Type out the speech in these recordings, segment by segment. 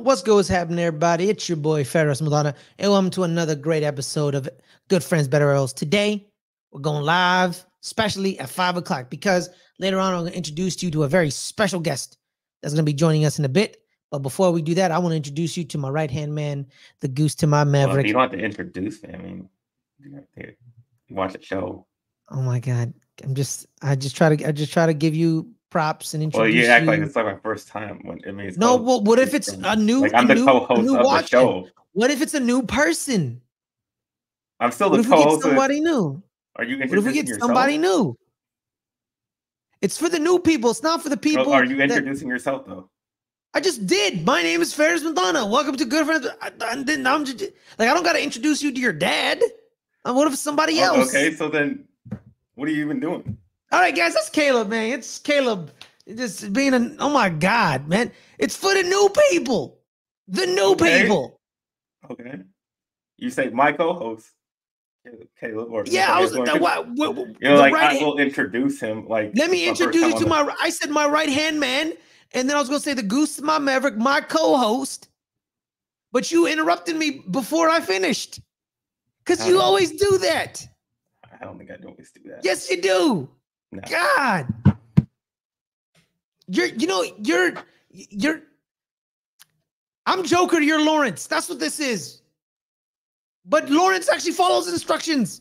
What's good? What's happening, everybody? It's your boy Ferris Muthana, and welcome to another great episode of Good Friends, Better Earls. Today, we're going live, especially at 5 o'clock, because later on, I'm going to introduce you to a very special guest that's going to be joining us in a bit. But before we do that, I want to introduce you to my right-hand man, the goose to my maverick. Well, you don't have to introduce me. I mean, you watch the show. Oh my God! I just try to give you props and introduce you. Well, you act like it's like my first time. When I mean, no. Well, what if it's a new? Like I'm the co-host of the show. What if it's a new person? I'm still the co-host. Somebody new. Are you introducing yourself? What if we get somebody new? It's for the new people. It's not for the people. Are you introducing yourself though? I just did. My name is Ferris Muthana. Welcome to Good Friends. I'm just like I don't got to introduce you to your dad. What if it's somebody else? Okay, so then what are you even doing? All right, guys, that's Caleb, man. It's Caleb. Just being oh my God, man. It's for the new people. The new people. Okay. You say my co-host, Caleb, or yeah, I was I will introduce him. Like, let me introduce you to I said my right-hand man, and then I was gonna say the goose, my maverick, my co-host. But you interrupted me before I finished. Because you always do that. I don't think I always do that. Yes, you do. No. God. You're I'm Joker, you're Lawrence. That's what this is. But Lawrence actually follows instructions.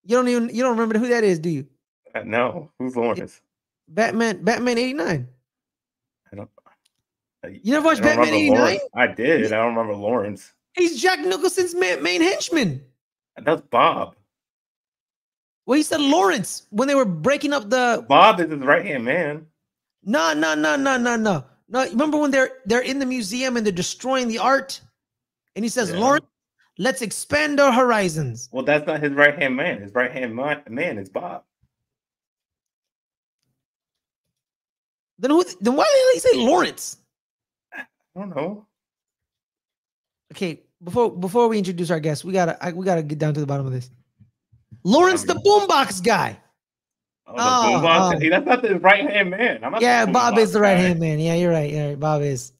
You don't remember who that is, do you? No. Who's Lawrence? Batman 89. I don't. You never watched Batman 89? I did. I don't remember Lawrence. He's Jack Nicholson's main henchman. That's Bob. Well, he said Lawrence when they were breaking up the. Bob is his right-hand man. No. Remember when they're in the museum and they're destroying the art, and he says, "Lawrence, let's expand our horizons." Well, that's not his right-hand man. His right-hand man is Bob. Then why the hell did he say Lawrence? I don't know. Okay, before we introduce our guest, we gotta get down to the bottom of this. Lawrence, the boombox guy. Oh, the boombox. That's not the right hand man. Bob is the right hand man. Yeah, you're right. Bob is.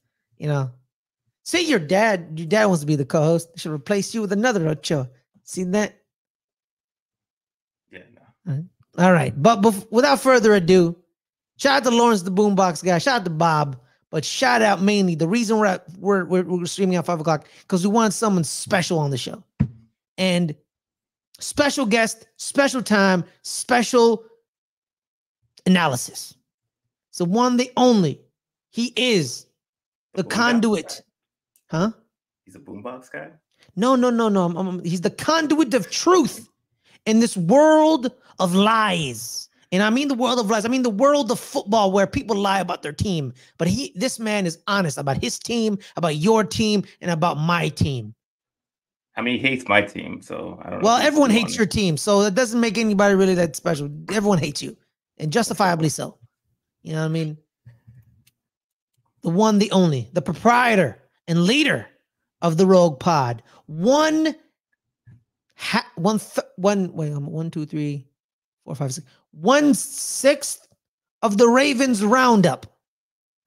Say your dad wants to be the co-host. Should replace you with another Ochoa. Seen that? Yeah, no. All right, but without further ado, shout out to Lawrence, the boombox guy. Shout out to Bob. But shout out mainly the reason we're streaming at 5 o'clock because we want someone special on the show, and special guest, special time, special analysis. So one, the only, he is the conduit, huh? He's a boombox guy. No. He's the conduit of truth in this world of lies. And I mean the world of lies. I mean the world of football where people lie about their team. But this man is honest about his team, about your team, and about my team. I mean, he hates my team, so I don't know. Well, everyone hates your team, so it doesn't make anybody really that special. Everyone hates you, and justifiably so. You know what I mean? The one, the only, the proprietor and leader of the RougPod. 1, 2, 3, 4, 5, 6. 1/6 of the Ravens roundup.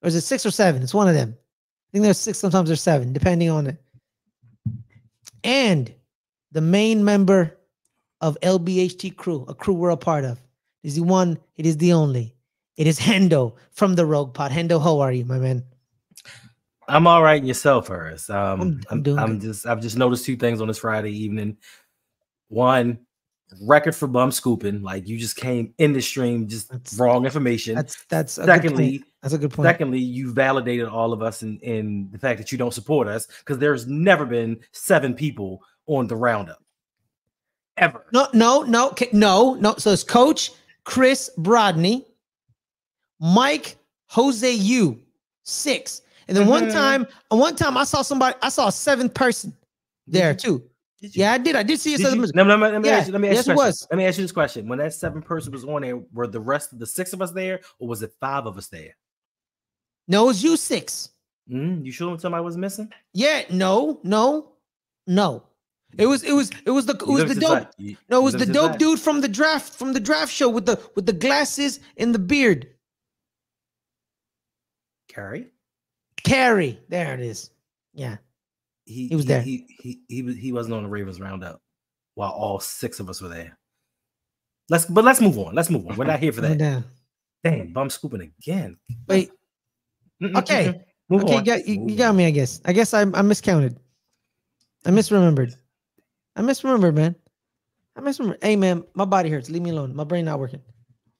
Or is it 6 or 7? It's one of them. I think there's 6, sometimes there's 7, depending on it. And the main member of LBHT crew, a crew we're a part of. It is the one, it is the only. It is Hendo from the RougPod. Hendo, how are you, my man? I'm all right, and yourself, Harris. I'm doing good. I've just noticed 2 things on this Friday evening. One, record for bum scooping. Like, you just came in the stream, wrong information. That's a good point. Secondly, you validated all of us in the fact that you don't support us because there's never been 7 people on the roundup ever. No. So it's Coach Chris Brodney, Mike Jose U 6, and then one time I saw a 7th person there too. Yeah, I did. I did see it. Let me ask you this question. When that 7th person was on there, were the rest of the 6 of us there, or was it 5 of us there? No, it was you 6. You sure somebody was missing? Yeah, no. It was the dope dude from the draft show with the glasses and the beard. Curry? Carey. There it is. Yeah. He was there. He wasn't on the Ravens roundup while all 6 of us were there. Let's move on. We're not here for that. Dang, bum scooping again. Wait. Okay. Move on. You got me, I guess. I miscounted. I misremembered, man. Hey, man, my body hurts. Leave me alone. My brain not working.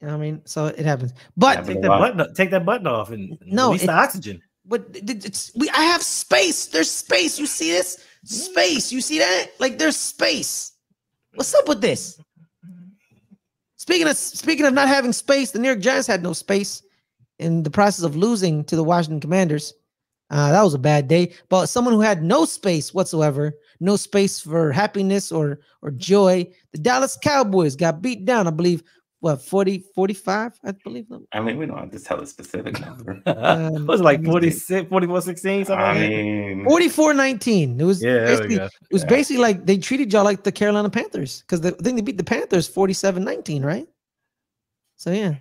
You know what I mean? So it happens. But take that button off and release the oxygen. But I have space. There's space. You see this? Space. You see that? Like there's space. What's up with this? Speaking of not having space, the New York Giants had no space in the process of losing to the Washington Commanders. That was a bad day. But someone who had no space whatsoever, no space for happiness or joy, the Dallas Cowboys got beat down, I believe, 40-45, I believe. I mean, we don't have to tell a specific number. Was it like 46, 44-16, something like that? 44-19. It was Yeah, basically like they treated y'all like the Carolina Panthers because I think they beat the Panthers 47-19, right? So yeah.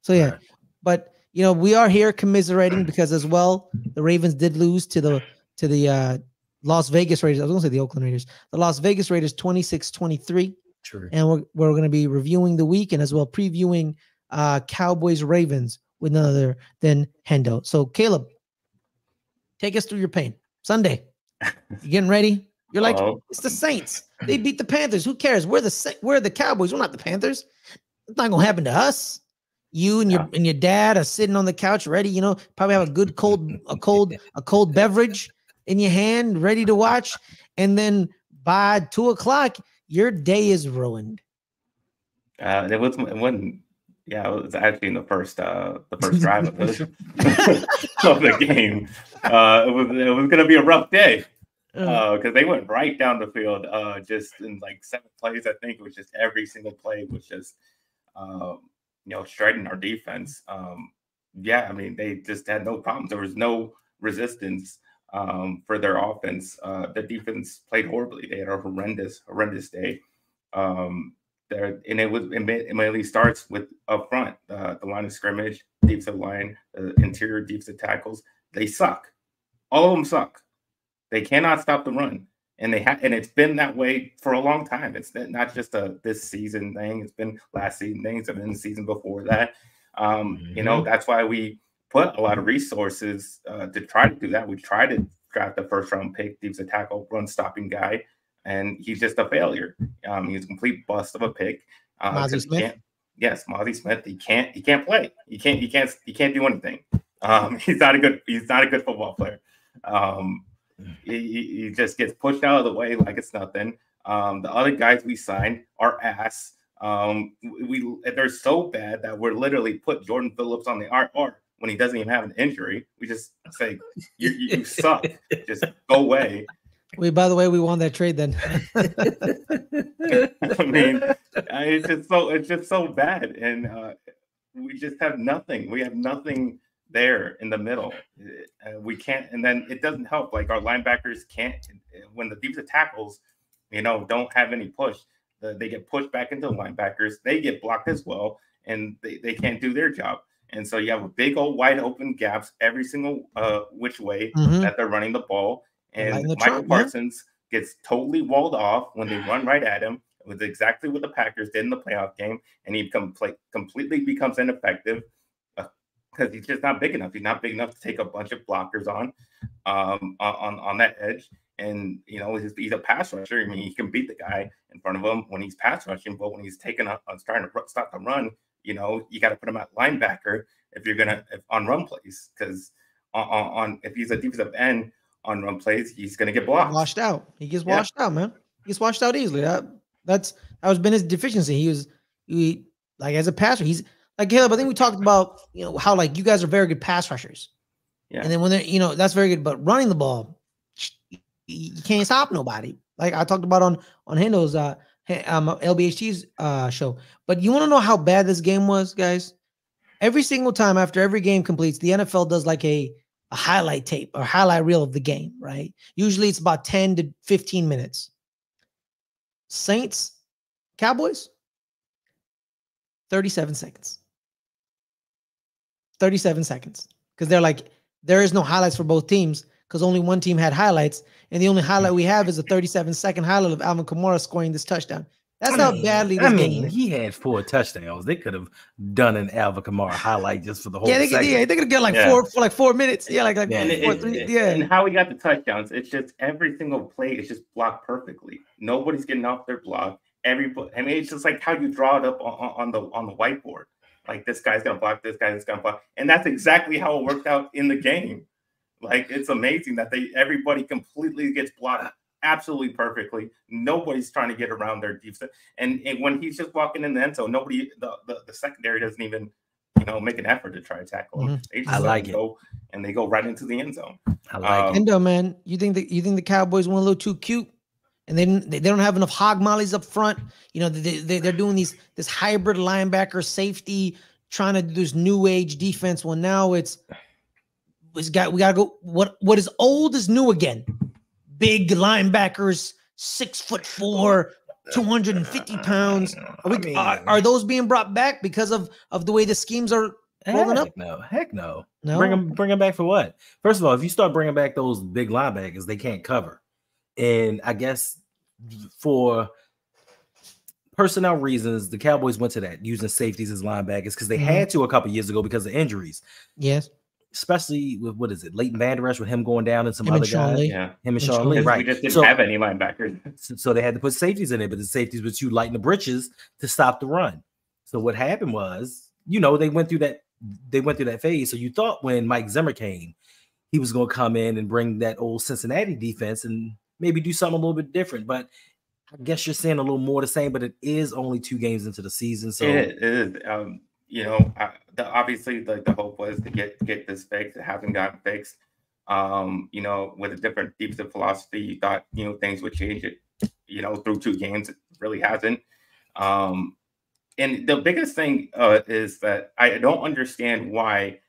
Right. But we are here commiserating because as well the Ravens did lose to the Las Vegas Raiders. I was going to say the Oakland Raiders. The Las Vegas Raiders 26-23. True. And we're going to be reviewing the week and as well previewing Cowboys Ravens with none other than Hendo. So Caleb, take us through your pain. Sunday, you getting ready? You're like, it's the Saints. They beat the Panthers. Who cares? We're the Cowboys. We're not the Panthers. It's not going to happen to us. You and your dad are sitting on the couch ready. Probably have a good cold beverage in your hand, ready to watch, and then by 2:00. Your day is ruined. It was actually in the first drive of the game. It was gonna be a rough day because they went right down the field just in like 7 plays. I think it was just every single play was just shredding our defense. I mean they just had no problems. There was no resistance for their offense. The defense played horribly. They had a horrendous day. It immediately starts with up front, the line of scrimmage, defensive line, the interior defensive tackles. They suck. All of them suck. They cannot stop the run, and and it's been that way for a long time. It's not just this season thing. It's been last season things. It's been the season before that. That's why we put a lot of resources to try to do that. We tried to draft the first round pick, defensive tackle, run stopping guy, and he's just a failure. He's a complete bust of a pick. Mozzie Smith. Mozzie Smith. He can't play. He can't do anything. He's not a good football player. He just gets pushed out of the way like it's nothing. The other guys we signed are ass. They're so bad that we're literally put Jordan Phillips on the IR when he doesn't even have an injury. We just say you suck. Just go away. By the way, we won that trade then. I mean, it's just so bad, and we just have nothing. We have nothing there in the middle. We can't, and then it doesn't help. Like our linebackers can't when the defensive tackles, don't have any push. They get pushed back into the linebackers. They get blocked as well, and they can't do their job. And so you have a big old wide open gaps every single which way that they're running the ball. And Michael Parsons gets totally walled off when they run right at him. It was exactly what the Packers did in the playoff game, and he completely becomes ineffective because he's just not big enough. He's not big enough to take a bunch of blockers on that edge. And he's a pass rusher. I mean, he can beat the guy in front of him when he's pass rushing, but when he's trying to stop the run, you got to put him at linebacker if you're gonna on run plays, because if he's a defensive end on run plays, he's gonna get blocked. Washed out. He gets washed out, man. He gets washed out easily. That has been his deficiency. He like as a passer, he's like Caleb. I think we talked about how like you guys are very good pass rushers. Yeah. And then when they're that's very good, but running the ball, you can't stop nobody. Like I talked about on Hendo's LBHT's show. But you want to know how bad this game was, guys? Every single time after every game completes, the NFL does like a highlight tape or highlight reel of the game, right? Usually it's about 10 to 15 minutes. Saints, Cowboys, 37 seconds. 37 seconds. Because there is no highlights for both teams because only one team had highlights, and the only highlight we have is a 37-second highlight of Alvin Kamara scoring this touchdown. That's how badly this game is. He had 4 touchdowns. They could have done an Alvin Kamara highlight just for the whole. Yeah, they could get like 4 minutes. Yeah, like and how he got the touchdowns. It's just every single play is just blocked perfectly. Nobody's getting off their block. Everybody. I mean, it's just like how you draw it up on the whiteboard. Like this guy's gonna block, this guy's gonna block, and that's exactly how it worked out in the game. Like it's amazing that everybody completely gets blocked absolutely perfectly. Nobody's trying to get around their defense, and when he's just walking in the end zone, nobody, the secondary doesn't even make an effort to try to tackle him. They just go and they go right into the end zone. I like it. Hendo, man, you think the Cowboys went a little too cute? And they don't have enough hog mollies up front. They're doing this hybrid linebacker safety, trying to do this new age defense. Well, now we gotta go. What is old is new again. Big linebackers, 6'4", 250 pounds. Are those being brought back because of the way the schemes are rolling up? Heck no. Bring them back for what? First of all, if you start bringing back those big linebackers, they can't cover. And I guess for personnel reasons, the Cowboys went to that, using safeties as linebackers because they had to a couple years ago because of injuries. Yes. Especially with, Leighton Vander Esch, with him going down and some other guys. Yeah. Him and Sean Lee, right. We just didn't have any linebackers. So they had to put safeties in it, but the safeties were too light in the britches to stop the run. So what happened was, they went through that phase. So you thought when Mike Zimmer came, he was going to come in and bring that old Cincinnati defense and maybe do something a little bit different, but I guess you're saying a little more the same, but it is only 2 games into the season. So it is. Obviously the hope was to get this fixed. It hasn't gotten fixed. With a different defensive philosophy, you thought, things would change it, through 2 games. It really hasn't. And the biggest thing is that I don't understand why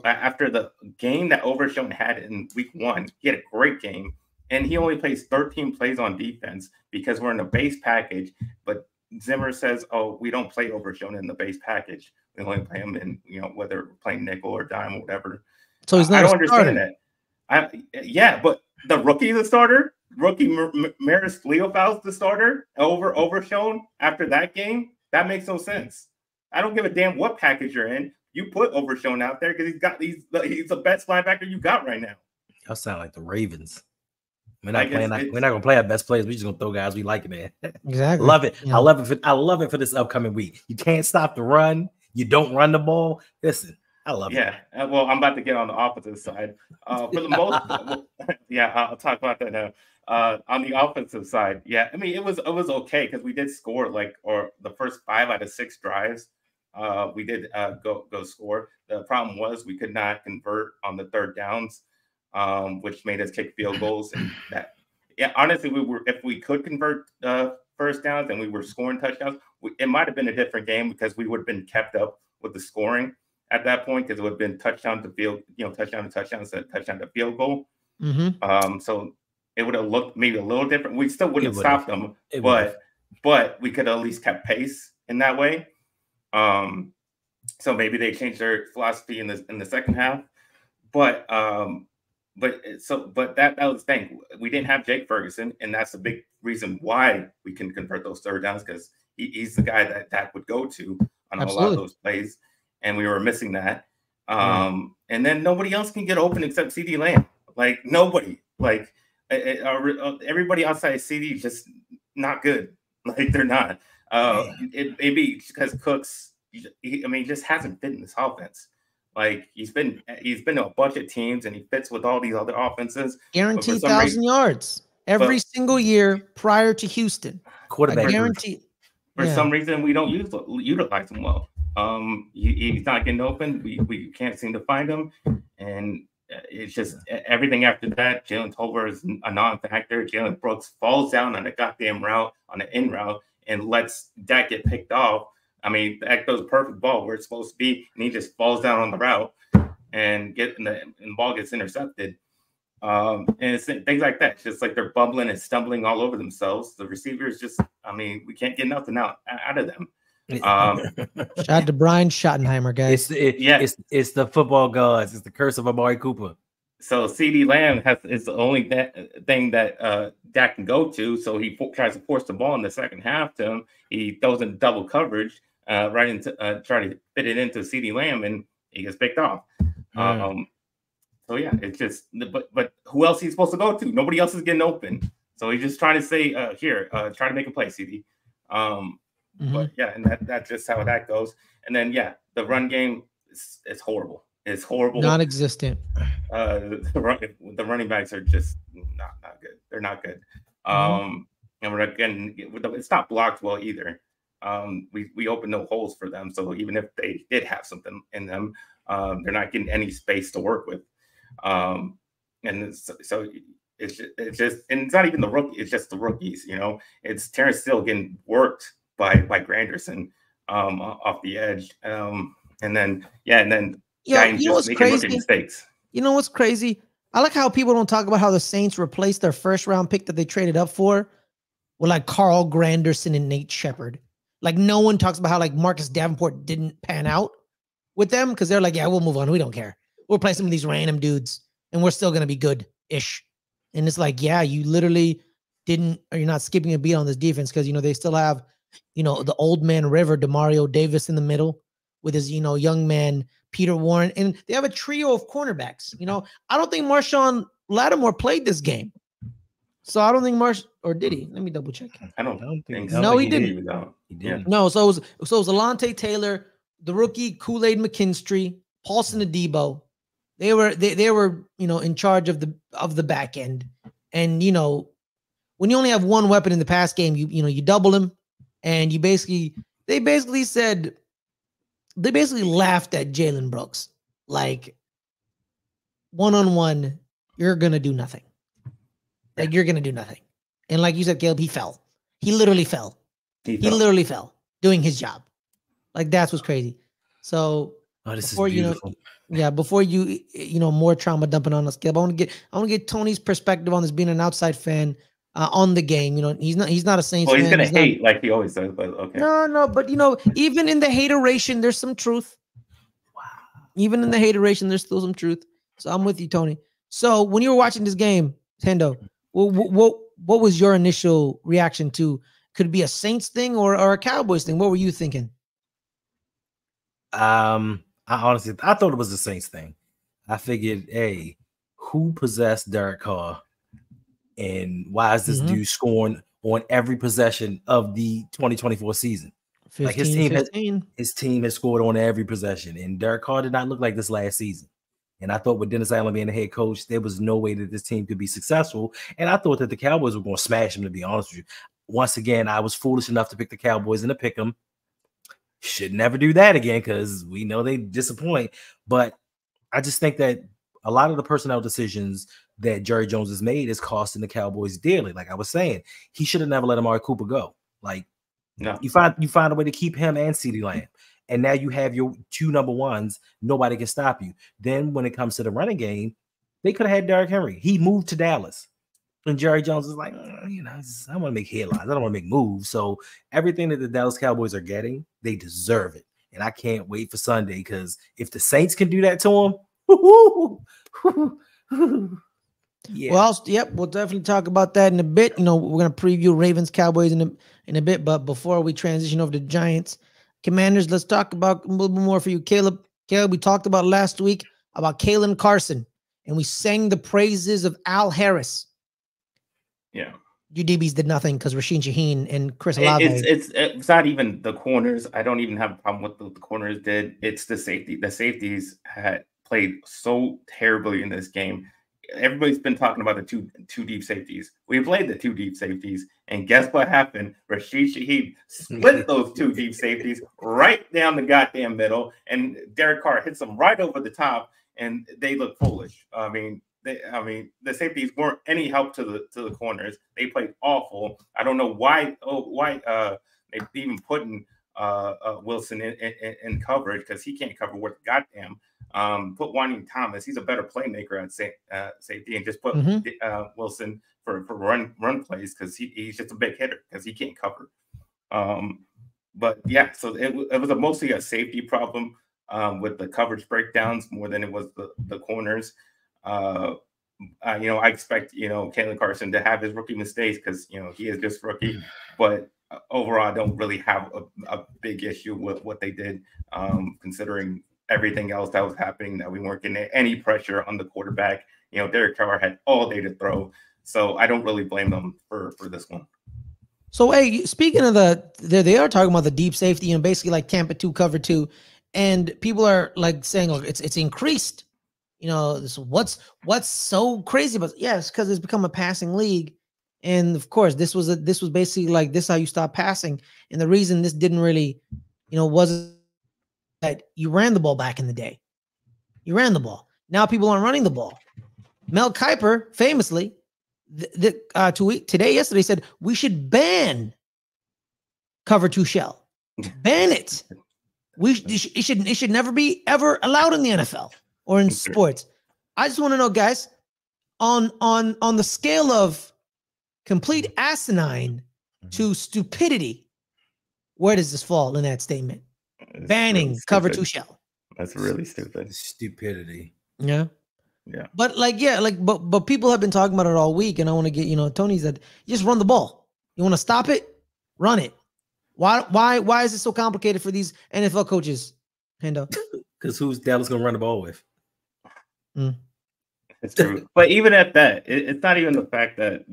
after the game that Overshown had in week 1, he had a great game. And he only plays 13 plays on defense because we're in a base package. But Zimmer says, "Oh, we don't play Overshown in the base package. We only play him in, whether we're playing nickel or dime or whatever." So he's not. I don't understand that. But the rookie's the starter. Rookie Maris Leofau's the starter over Overshown after that game. That makes no sense. I don't give a damn what package you're in. You put Overshown out there because he's the best linebacker you got right now. Y'all sound like the Ravens. We're not gonna play our best players. We're just gonna throw guys we like, man. Exactly. Love it. Yeah. I love it for this upcoming week. You can't stop the run. You don't run the ball. Listen, I love it. Yeah. Well, I'm about to get on the offensive side. For the most, I'll talk about that now. On the offensive side, I mean, it was okay because we did score the first 5 out of 6 drives. We did go score. The problem was we could not convert on the third downs. Which made us kick field goals, and honestly, if we could convert first downs and we were scoring touchdowns, it might have been a different game because we would have been kept up with the scoring at that point because it would have been touchdown to field, touchdown to touchdown instead of touchdown to field goal. So it would have looked maybe a little different. We still wouldn't have stopped them, but we could have at least kept pace in that way. So maybe they changed their philosophy in the second half, but that was the thing. We didn't have Jake Ferguson, and that's a big reason why we can convert those third downs because he's the guy that Dak would go to on a lot of those plays, and we were missing that. And then nobody else can get open except CeeDee Lamb. Like nobody. Like everybody outside of CeeDee is just not good. Like they're not. It may be because Cooks. He just hasn't fit in this offense. Like he's been to a bunch of teams and he fits with all these other offenses. Guaranteed 1,000 yards every single year prior to Houston. Quarterback guaranteed. For some reason, we don't utilize him well. He's not getting open. We can't seem to find him, and it's just everything after that. Jalen Tolbert is a non-factor. Jalen Brooks falls down on a goddamn route, on an in route, and lets Dak get picked off. I mean, that goes perfect ball where it's supposed to be, and he just falls down on the route and the ball gets intercepted. And it's things like that. It's just like they're bumbling and stumbling all over themselves. The receivers we can't get nothing out of them. Shout out to Brian Schottenheimer, guys. It's the football gods. It's the curse of Amari Cooper. So CD Lamb is the only thing that Dak can go to. So he tries to force the ball in the second half to him. He throws in double coverage right into try to fit it into CD Lamb, and he gets picked off. So yeah, it's just but who else he's supposed to go to? Nobody else is getting open. So he's just trying to say here, try to make a play, CD. But yeah, and that's just how that goes. And then yeah, the run game is horrible. It's horrible. Non-existent. The running backs are just not good. They're not good. And we're again, it's not blocked well either. We open no holes for them. So even if they did have something in them, they're not getting any space to work with. And so it's just, and it's not even the rookie. It's just the rookies. You know, it's Terrence Steele getting worked by Granderson off the edge. And then you know what's crazy? Mistakes. You know what's crazy? I like how people don't talk about how the Saints replaced their first round pick that they traded up for with like Carl Granderson and Nate Shepard. Like no one talks about how like Marcus Davenport didn't pan out with them because they're like, yeah, we'll move on. We don't care. We'll play some of these random dudes and we're still going to be good-ish. And it's like, yeah, you literally didn't, or you're not skipping a beat on this defense because, you know, they still have, you know, the old man River, Demario Davis in the middle with his, you know, young man, Peter Warren. And they have a trio of cornerbacks. You know, I don't think Marshawn Lattimore played this game. So I don't think or did he? Let me double check. I don't think so. No, he didn't. He didn't. Yeah. No, so it was Alontae Taylor, the rookie Kool-Aid McKinstry, Paulson Adebo. They were, you know, in charge of the back end. And, you know, when you only have one weapon in the pass game, you double him, and they basically laughed at Jalen Brooks. Like, one-on-one, you're gonna do nothing. Like, you're gonna do nothing. And like you said, Caleb, he fell. He literally fell. He literally fell doing his job. Like, that's what's crazy. So before you know, before you more trauma dumping on us, Caleb, I want to get Tony's perspective on this, being an outside fan on the game. You know, he's not a Saints fan. He's gonna hate like he always does, but okay. No, but you know, even in the hateration, there's some truth. Wow. Even in the hateration, there's still some truth. So I'm with you, Tony. So when you were watching this game, Hendo, what was your initial reaction to? Could it be a Saints thing or a Cowboys thing? What were you thinking? I thought it was the Saints thing. I figured, hey, who possessed Derek Carr, and why is this dude scoring on every possession of the 2024 season? 15, like his team has scored on every possession, and Derek Carr did not look like this last season. And I thought with Dennis Allen being the head coach, there was no way that this team could be successful. And I thought that the Cowboys were going to smash him, to be honest with you. Once again, I was foolish enough to pick the Cowboys and to pick them. Should never do that again because we know they disappoint. But I just think that a lot of the personnel decisions that Jerry Jones has made is costing the Cowboys dearly. Like I was saying, he should have never let Amari Cooper go. Like, no, you find a way to keep him and CeeDee Lamb. And now you have your two number ones. Nobody can stop you. Then when it comes to the running game, they could have had Derrick Henry. He moved to Dallas. And Jerry Jones is like, I want to make headlines. I don't want to make moves. So everything that the Dallas Cowboys are getting, they deserve it. And I can't wait for Sunday because if the Saints can do that to them, yeah. Well, we'll definitely talk about that in a bit. You know, we're going to preview Ravens Cowboys in a bit. But before we transition over to Giants Commanders, let's talk about a little bit more for you, Caleb. Caleb, we talked about last week about Kalen Carson, and we sang the praises of Al Harris. Yeah. UDBs did nothing because Rasheen Shaheen and Chris Olave. It's not even the corners. I don't even have a problem with what the corners did. It's the safety. The safeties had played so terribly in this game. Everybody's been talking about the two deep safeties. We played the two deep safeties, and guess what happened? Rashid Shaheed split those two deep safeties right down the goddamn middle, and Derek Carr hits them right over the top, and they look foolish. I mean, the safeties weren't any help to the corners. They played awful. I don't know why they even putting Wilson in coverage because he can't cover worth goddamn. Put Wanying Thomas. He's a better playmaker at safety, and just put Wilson for run plays because he's just a big hitter because he can't cover. But yeah, so it was mostly a safety problem with the coverage breakdowns more than it was the corners. I expect Kalen Carson to have his rookie mistakes because he is just rookie, but overall, I don't really have a big issue with what they did, considering everything else that was happening. That we weren't getting any pressure on the quarterback. Derek Carr had all day to throw, so I don't really blame them for this one. So, hey, speaking of they are talking about the deep safety and basically like Tampa 2 cover 2, and people are like saying, "Oh, it's increased." What's so crazy about it? Yes, because it's become a passing league, and of course, this was basically like this is how you stop passing. And the reason this didn't really, wasn't that you ran the ball back in the day. You ran the ball. Now people aren't running the ball. Mel Kiper famously, yesterday said we should ban cover 2 shell. Ban it. It should never be ever allowed in the NFL or in sports. I just want to know, guys, on the scale of complete asinine to stupidity, where does this fall in that statement? Banning really cover 2 shell. That's really stupid. Stupidity. Yeah. Yeah. But but people have been talking about it all week, and I want to get, Tony said, just run the ball. You want to stop it? Run it. Why is it so complicated for these NFL coaches, Hendo? Because who's Dallas gonna run the ball with? It's true. But even at that, it's not even the fact that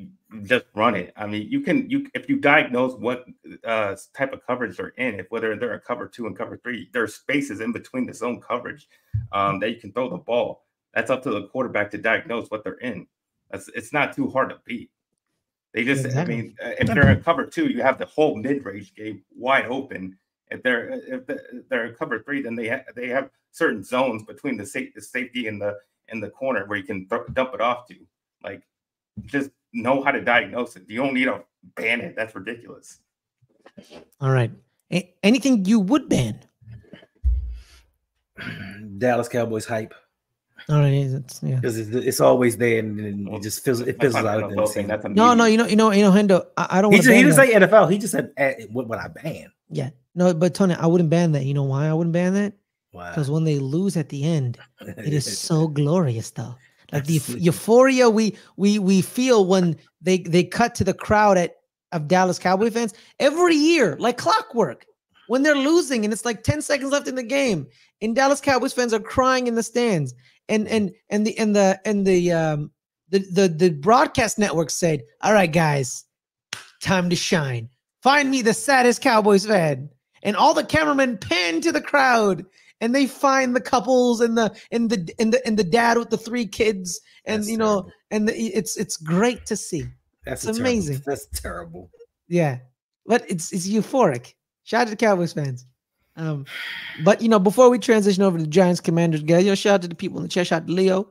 just run it. I mean, if you diagnose what type of coverage they're in, whether they're in cover 2 and cover 3, there are spaces in between the zone coverage that you can throw the ball. That's up to the quarterback to diagnose what they're in. It's not too hard to beat. They just, exactly. I mean, if they're in cover 2, you have the whole mid-range game wide open. If they're in cover 3, then they have certain zones between the safety and the corner where you can dump it off to. Like, just know how to diagnose it. You don't need to ban it. That's ridiculous. All right. Anything you would ban? Dallas Cowboys hype. All right, yeah, because it's always there, and it just fizzles out. No, Hendo, I don't. He didn't say NFL. He just said, "What would I ban?" Yeah, no, but Tony, I wouldn't ban that. You know why I wouldn't ban that? Why? Because when they lose at the end, it is so glorious, though. Like the euphoria we feel when they cut to the crowd of Dallas Cowboy fans every year, like clockwork. When they're losing and it's like 10 seconds left in the game, and Dallas Cowboys fans are crying in the stands. And the broadcast network said, "All right, guys, time to shine. Find me the saddest Cowboys fan." And all the cameramen pan to the crowd, and they find the couples and the dad with the 3 kids, and it's great to see. It's amazing. That's terrible. Yeah, but it's euphoric. Shout out to the Cowboys fans. But before we transition over to the Giants Commanders, guys, shout out to the people in the chat. Shout out to Leo.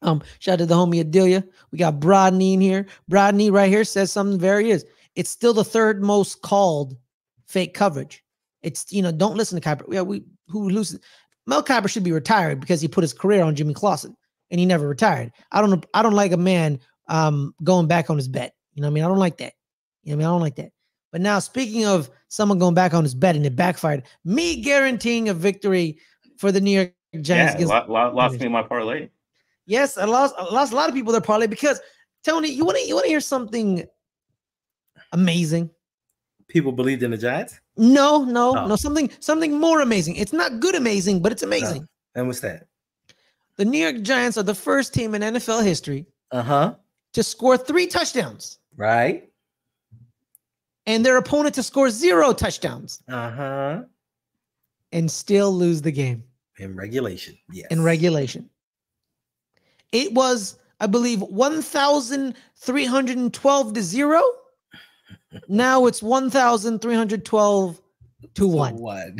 Shout out to the homie Adelia. We got Brodney in here. Brodney right here says something very is. It's still the 3rd most called fake coverage. It's don't listen to Kiper. Yeah, who loses? Mel Kiper should be retired because he put his career on Jimmy Clausen and he never retired. I don't like a man going back on his bet. You know what I mean? I don't like that. I don't like that. But now, speaking of someone going back on his bet and it backfired, me guaranteeing a victory for the New York Giants. Yeah, lost me my parlay. Yes, I lost a lot of people their parlay because, Tony, you want to hear something amazing? People believed in the Giants? No, something more amazing. It's not good amazing, but it's amazing. No. And what's that? The New York Giants are the first team in NFL history to score 3 touchdowns. Right. And their opponent to score 0 touchdowns. And still lose the game. In regulation. Yes. In regulation. It was, I believe, 1,312 to 0. Now it's 1,312 to 1.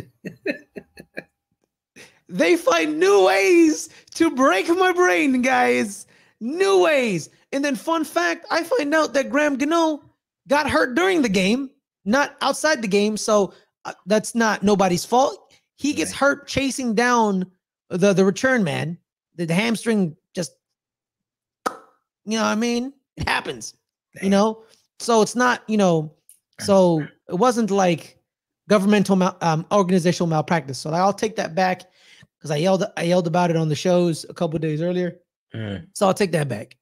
They find new ways to break my brain, guys. New ways. And then, fun fact, I find out that Graham Gano got hurt during the game, not outside the game. So that's not nobody's fault. He gets hurt chasing down the return man. The hamstring just, you know what I mean? It happens, So it's not, so it wasn't like governmental organizational malpractice. So I'll take that back because I yelled about it on the shows a couple of days earlier. So I'll take that back.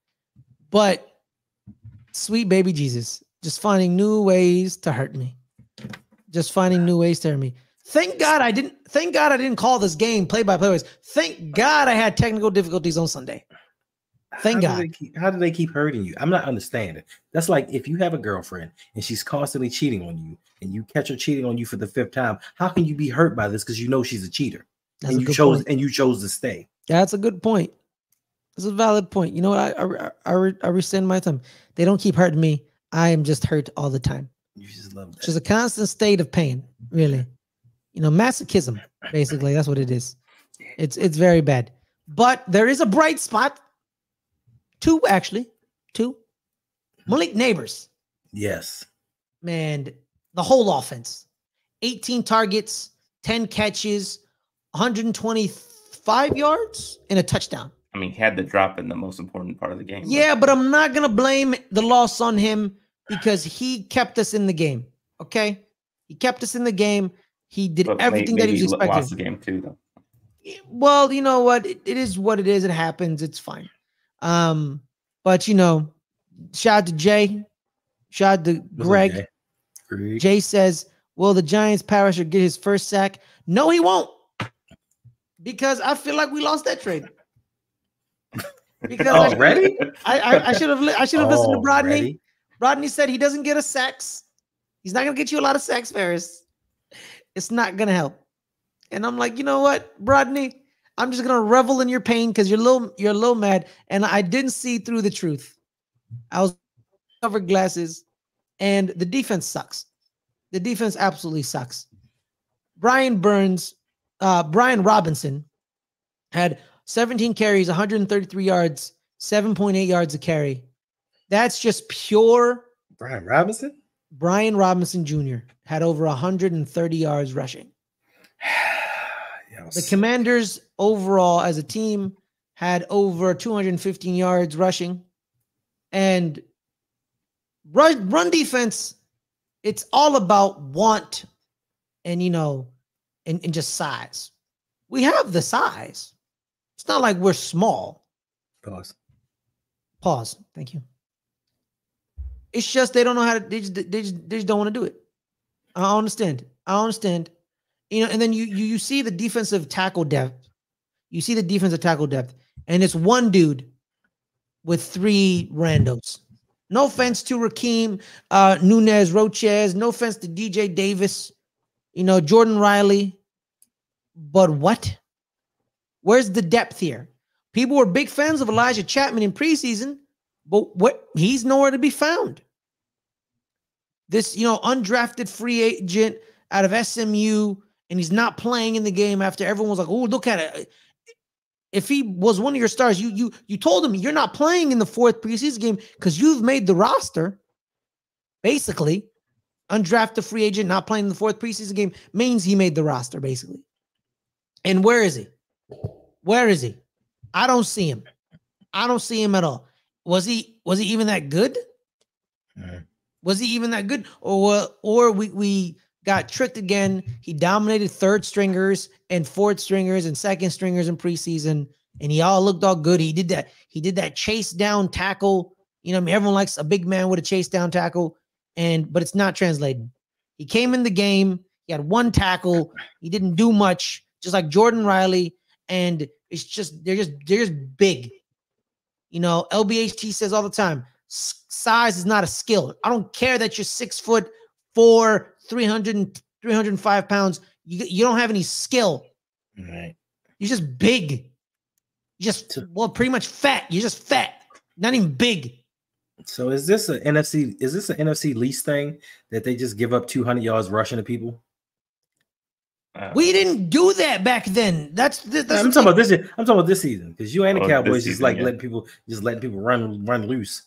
But sweet baby Jesus, just finding new ways to hurt me. Just finding new ways to hurt me. Thank God I didn't call this game play-by-play. Thank God I had technical difficulties on Sunday. Thank God. How do they keep hurting you? I'm not understanding. That's like if you have a girlfriend and she's constantly cheating on you and you catch her cheating on you for the 5th time, how can you be hurt by this? Because you know she's a cheater. That's and you chose to stay. That's a good point. That's a valid point. You know what? I rescind my time. They don't keep hurting me. I am just hurt all the time. You just love that. It's just a constant state of pain, really. You know, masochism, basically. That's what it is. It's very bad. But there is a bright spot. 2, actually. 2. Malik Neighbors. Yes. Man, the whole offense. 18 targets, 10 catches, 125 yards, and a touchdown. I mean, he had the drop in the most important part of the game. Yeah, but I'm not going to blame the loss on him because he kept us in the game, okay? He kept us in the game. He did everything that he was expecting. Lost the game too, though. Well, you know what? It is what it is. It happens. It's fine. But, you know, shout out to Jay. Shout out to Greg. Jay says, will the Giants power rusher get his first sack? No, he won't. Because I feel like we lost that trade. Because already? I should have listened to Rodney. Rodney said he doesn't get a sacks. He's not going to get you a lot of sacks, Ferris. It's not going to help. And I'm like, you know what, Rodney? I'm just going to revel in your pain because you're a little mad. And I didn't see through the truth. I was covered glasses. And the defense sucks. The defense absolutely sucks. Brian Robinson had 17 carries, 133 yards, 7.8 yards a carry. That's just pure. Brian Robinson? Brian Robinson Jr. had over 130 yards rushing. Yes. The Commanders overall as a team had over 215 yards rushing. And run defense, it's all about want and, you know, and just size. We have the size. It's not like we're small. Pause. Thank you. It's just they don't know how to. They just don't want to do it. I understand. You know, and then you see the defensive tackle depth. You see the defensive tackle depth, and it's one dude with 3 randos. No offense to Raheem Nunez Roches. No offense to DJ Davis. You know, Jordan Riley. But what? Where's the depth here? People were big fans of Elijah Chapman in preseason, but what? He's nowhere to be found. This, you know, undrafted free agent out of SMU, and he's not playing in the game after everyone was like, oh, look at it. If he was one of your stars, you told him you're not playing in the 4th preseason game because you've made the roster. Basically, undrafted free agent not playing in the 4th preseason game means he made the roster, basically. And where is he? Where is he? I don't see him. I don't see him at all. Was he even that good? Was he even that good? Or we got tricked again. He dominated 3rd stringers and 4th stringers and 2nd stringers in preseason, and he all looked all good. He did that chase down tackle. You know, I mean, everyone likes a big man with a chase down tackle, but it's not translating. He came in the game. He had 1 tackle. He didn't do much, just like Jordan Riley. And it's just they're just big. You know, LBHT says all the time, size is not a skill. I don't care that you're 6'4", 305 pounds. You don't have any skill. Right. You're just big. Pretty much fat. You're just fat. Not even big. So is this an NFC lease thing that they just give up 200 yards rushing to people? We didn't do that back then. That's I'm talking about this. I'm talking about this season because you and the Cowboys just like letting people run loose.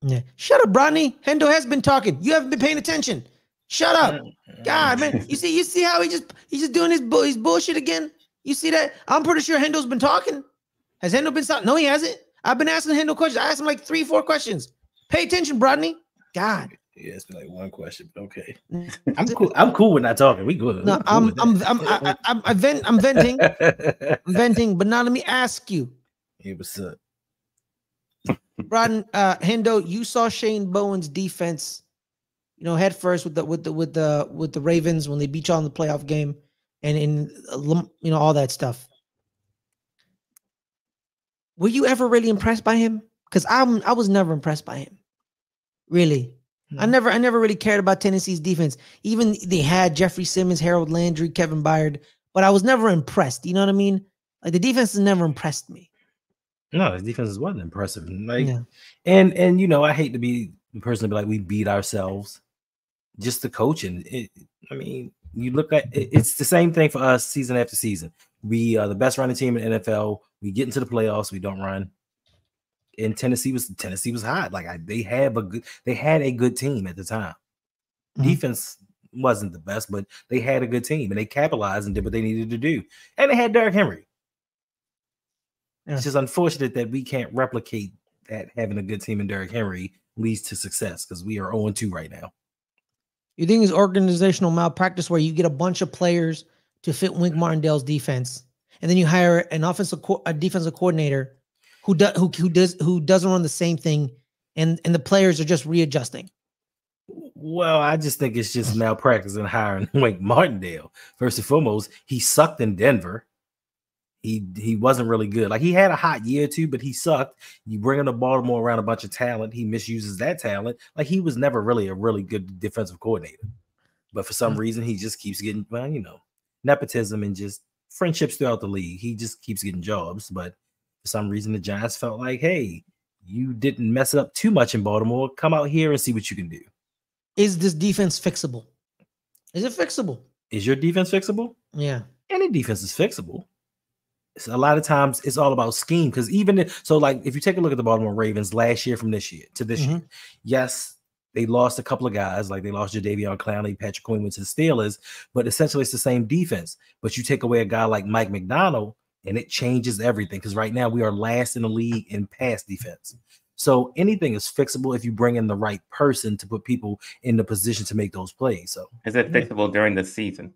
Yeah. Shut up, Rodney. Hendo has been talking. You haven't been paying attention. Shut up, God, man. You see how he's just doing his bullshit again. You see that? I'm pretty sure Hendo's been talking. Has Hendo been talking? No, he hasn't. I've been asking Hendo questions. I asked him like 3-4 questions. Pay attention, Rodney. God. Yeah, it's been like 1 question, but okay. I'm cool. I'm cool with not talking. We good. No, I'm venting. I'm venting, but now let me ask you. Hey, what's up? Rodden, Hendo, you saw Shane Bowen's defense, head first with the Ravens when they beat y'all in the playoff game, and in all that stuff. Were you ever really impressed by him? Because I was never impressed by him. Really. No. I never really cared about Tennessee's defense. Even they had Jeffrey Simmons, Harold Landry, Kevin Byard, but I was never impressed. You know what I mean? Like the defense has never impressed me. No, the defense wasn't impressive. Like, yeah. and I hate to be the person to be like we beat ourselves. Just the coaching. You look at it's the same thing for us season after season. We are the best running team in the NFL. We get into the playoffs, we don't run. And Tennessee was hot. Like they had a good team at the time. Mm-hmm. Defense wasn't the best, but they had a good team and they capitalized and did what they needed to do. And they had Derrick Henry. Yeah. It's just unfortunate that we can't replicate that having a good team in Derrick Henry leads to success because we are 0-2 right now. You think it's organizational malpractice where you get a bunch of players to fit Wink Martindale's defense, and then you hire a defensive coordinator who doesn't run the same thing, and the players are just readjusting? Well, I just think it's just malpractice in hiring Wink Martindale. First and foremost, he sucked in Denver. He wasn't really good. Like he had a hot year or two, but he sucked. You bring him to Baltimore around a bunch of talent. He misuses that talent. Like he was never really a really good defensive coordinator. But for some reason, he just keeps getting, nepotism and just friendships throughout the league. He just keeps getting jobs. But for some reason, the Giants felt like, hey, you didn't mess it up too much in Baltimore. Come out here and see what you can do. Is this defense fixable? Is it fixable? Is your defense fixable? Yeah. Any defense is fixable. A lot of times it's all about scheme because if you take a look at the Baltimore Ravens last year from this year to this year, yes, they lost a couple of guys, like they lost Jadeveon Clowney, Patrick Queen went to the Steelers, but essentially it's the same defense. But you take away a guy like Mike McDonald and it changes everything because right now we are last in the league in pass defense. So anything is fixable if you bring in the right person to put people in the position to make those plays. So is it fixable during the season?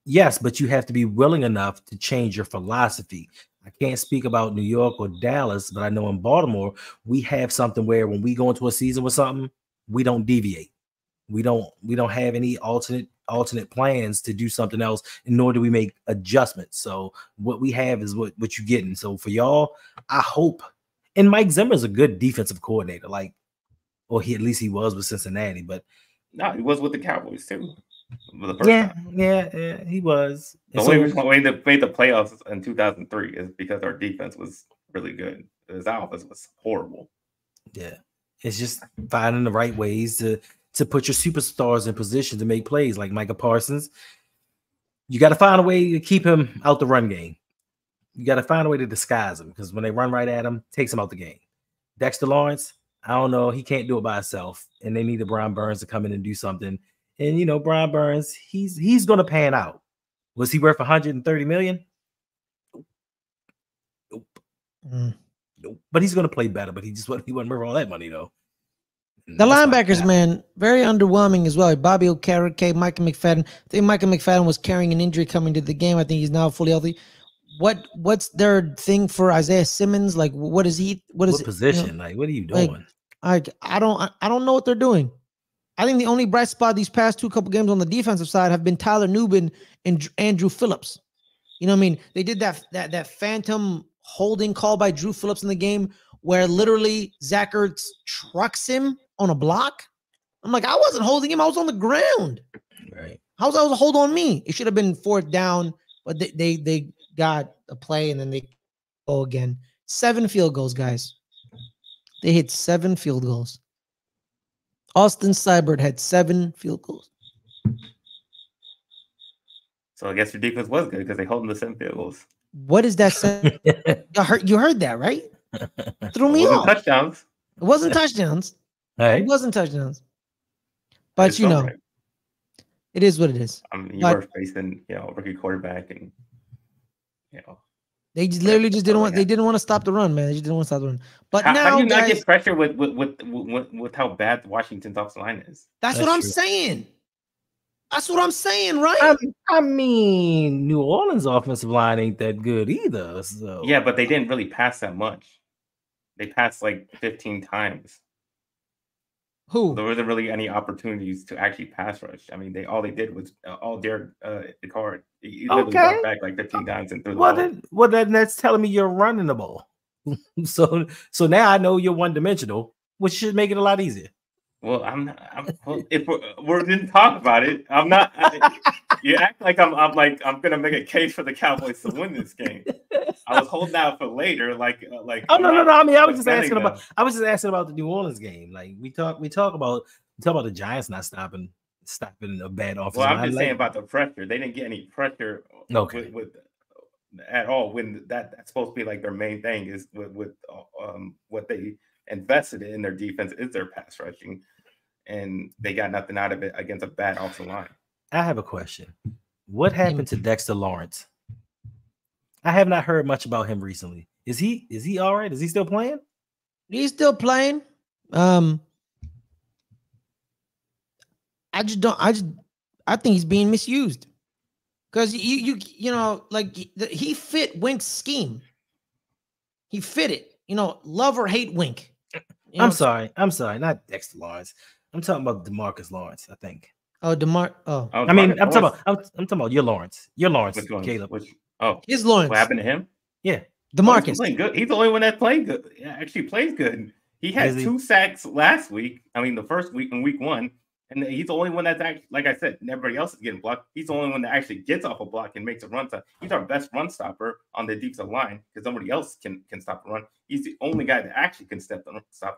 Yes, but you have to be willing enough to change your philosophy. I can't speak about New York or Dallas, but I know in Baltimore, we have something where when we go into a season with something, we don't deviate. We don't have any alternate plans to do something else, and nor do we make adjustments. So what we have is what you're getting. So for y'all, I hope, and Mike Zimmer is a good defensive coordinator, at least he was with Cincinnati, but no, he was with the Cowboys too. Yeah, he was. The only reason we made the playoffs in 2003 is because our defense was really good. His offense was horrible. Yeah, it's just finding the right ways to put your superstars in position to make plays, like Micah Parsons. You got to find a way to keep him out the run game. You got to find a way to disguise him because when they run right at him, takes him out the game. Dexter Lawrence, I don't know, he can't do it by himself, and they need Brian Burns to come in and do something. And Brian Burns, he's going to pan out. Was he worth $130 million? Nope. Nope. But he's going to play better. But he wasn't worth all that money though. The linebackers, man, very underwhelming as well. Bobby Okereke, Micah McFadden. I think Micah McFadden was carrying an injury coming to the game. I think he's now fully healthy. What's their thing for Isaiah Simmons? Like, what is he? What position? Like, what are you doing? I don't know what they're doing. I think the only bright spot these past couple games on the defensive side have been Tyler Nubin and Andrew Phillips. You know what I mean? They did that phantom holding call by Drew Phillips in the game where literally Zach Ertz trucks him on a block. I'm like, I wasn't holding him. I was on the ground. Right. How's that was a hold on me? It should have been fourth down, but they got a play and then they go again. 7 field goals, guys. They hit 7 field goals. Austin Seibert had 7 field goals. So I guess your defense was good because they hold them to 7 field goals. What is that? You heard that, right? Threw me off. Touchdowns. It wasn't touchdowns. Hey. It wasn't touchdowns. But right. It is what it is. I mean, you were facing, rookie quarterback, and they just literally just didn't want. They didn't want to stop the run, man. They just didn't want to stop the run. But how do you not get pressure with how bad Washington's offensive line is? That's what I'm saying. That's what I'm saying, right? I mean, New Orleans' offensive line ain't that good either. So yeah, but they didn't really pass that much. They passed like 15 times. Who? There wasn't really any opportunities to actually pass rush. I mean, all they did was all Derek Carr. He literally got back like 15 times and threw the ball. Then that's telling me you're running the ball. so now I know you're one dimensional, which should make it a lot easier. Well, if we didn't talk about it, I'm not. You act like I'm gonna make a case for the Cowboys to win this game. I was holding out for later, like. Oh no! I mean, I was just asking about the New Orleans game. Like we talk about the Giants not stopping a bad offense. Well, I'm just saying about the pressure. They didn't get any pressure. Okay. With at all when that's supposed to be like their main thing is with what they invested in their defense is their pass rushing, and they got nothing out of it against a bad offensive line. I have a question. What happened to Dexter Lawrence? I have not heard much about him recently. Is he all right? Is he still playing? He's still playing. I think he's being misused. Because you know, like he fit Wink's scheme. He fit it. You know, love or hate Wink. I'm sorry, not Dexter Lawrence. I'm talking about DeMarcus Lawrence, I think. Oh, Oh. I mean, I'm talking about your Lawrence. Your Lawrence, Caleb. His Lawrence. What happened to him? Yeah. DeMarcus. He's playing good. He's the only one that played good. Actually plays good. He had 2 sacks last week. I mean, the first week in week 1. And he's the only one that's actually, like I said, everybody else is getting blocked. He's the only one that actually gets off a block and makes a run stop. He's our best run stopper on the defensive line because nobody else can stop the run. He's the only guy that actually can stop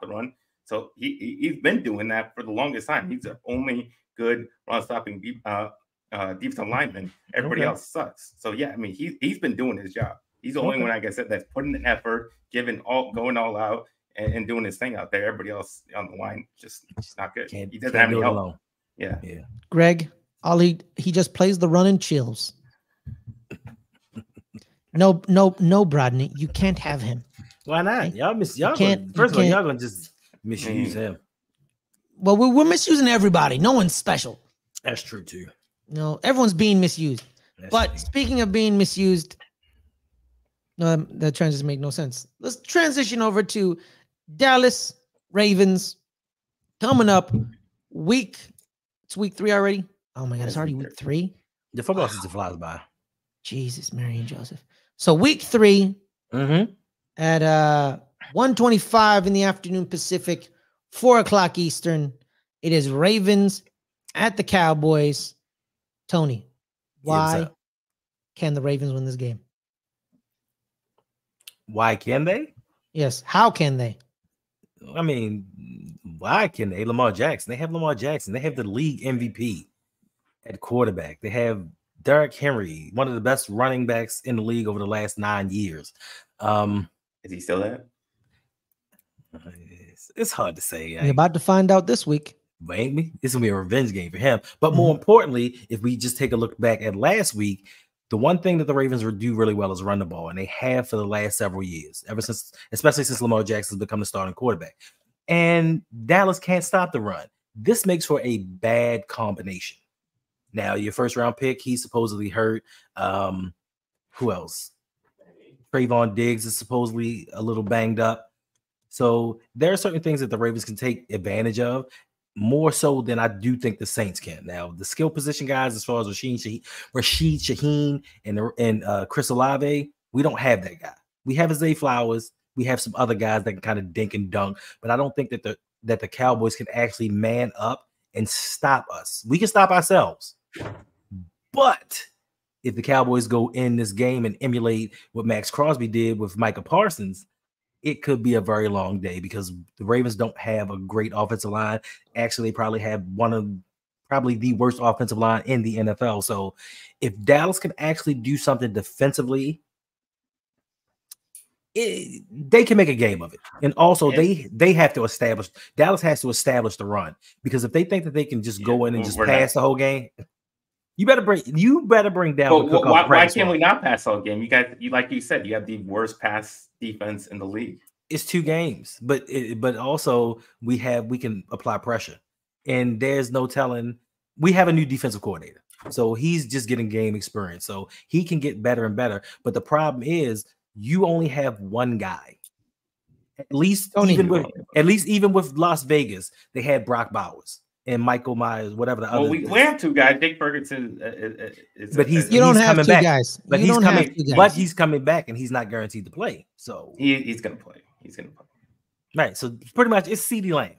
the run. So he's been doing that for the longest time. He's the only good run stopping defensive lineman. Everybody else sucks. So yeah, I mean he's been doing his job. He's the only one, like I said, that's putting the effort, going all out. And doing his thing out there. Everybody else on the line just not good. He doesn't have any help. Alone. Yeah. Greg, he just plays the run and chills. No, Brodney, you can't have him. Why not? Y'all gonna just misuse him. Well, we're misusing everybody. No one's special. That's true too. No, everyone's being misused. Speaking of being misused, that transition make no sense. Let's transition over to Dallas Ravens coming up it's week 3 already. Oh my God, it's already week 3. The football season flies by. Jesus, Mary and Joseph. So week 3 at 1:25 in the afternoon Pacific, 4 o'clock Eastern. It is Ravens at the Cowboys. Tony, why can the Ravens win this game? Why can they? Yes. How can they? I mean, why can they? Lamar Jackson. They have Lamar Jackson. They have the league MVP at quarterback. They have Derrick Henry, one of the best running backs in the league over the last 9 years. Is he still there? It's hard to say. You're about to find out this week. Ain't me? It's gonna be a revenge game for him. But more importantly, if we just take a look back at last week, the one thing that the Ravens do really well is run the ball, and they have for the last several years, especially since Lamar Jackson's become the starting quarterback. And Dallas can't stop the run. This makes for a bad combination. Now, your first round pick, he's supposedly hurt. Who else? Trayvon Diggs is supposedly a little banged up. So there are certain things that the Ravens can take advantage of, more so than I do think the Saints can. Now, the skill position guys, as far as Rashid Shaheed and Chris Olave, we don't have that guy. We have Zay Flowers. We have some other guys that can kind of dink and dunk, but I don't think that the Cowboys can actually man up and stop us. We can stop ourselves. But if the Cowboys go in this game and emulate what Max Crosby did with Micah Parsons, it could be a very long day because the Ravens don't have a great offensive line. Actually, they probably have probably the worst offensive line in the NFL. So if Dallas can actually do something defensively, they can make a game of it. And also they have to establish, Dallas has to establish the run, because if they think that they can just go in and just pass the whole game, you better bring down. Why can't we not pass the whole game? Like you said, you have the worst pass defense in the league. It's 2 games, but also we can apply pressure, and there's no telling. We have a new defensive coordinator, so he's just getting game experience, so he can get better and better. But the problem is, you only have one guy, At least Tony. even with Las Vegas, they had Brock Bowers and Michael Myers, whatever the other. We have two guys. Jake Ferguson is but he's you don't he's have coming two back. guys. But you he's don't coming. have two guys. But he's coming back, and he's not guaranteed to play. So he's gonna play. He's gonna play. Right. So pretty much it's CeeDee Lamb.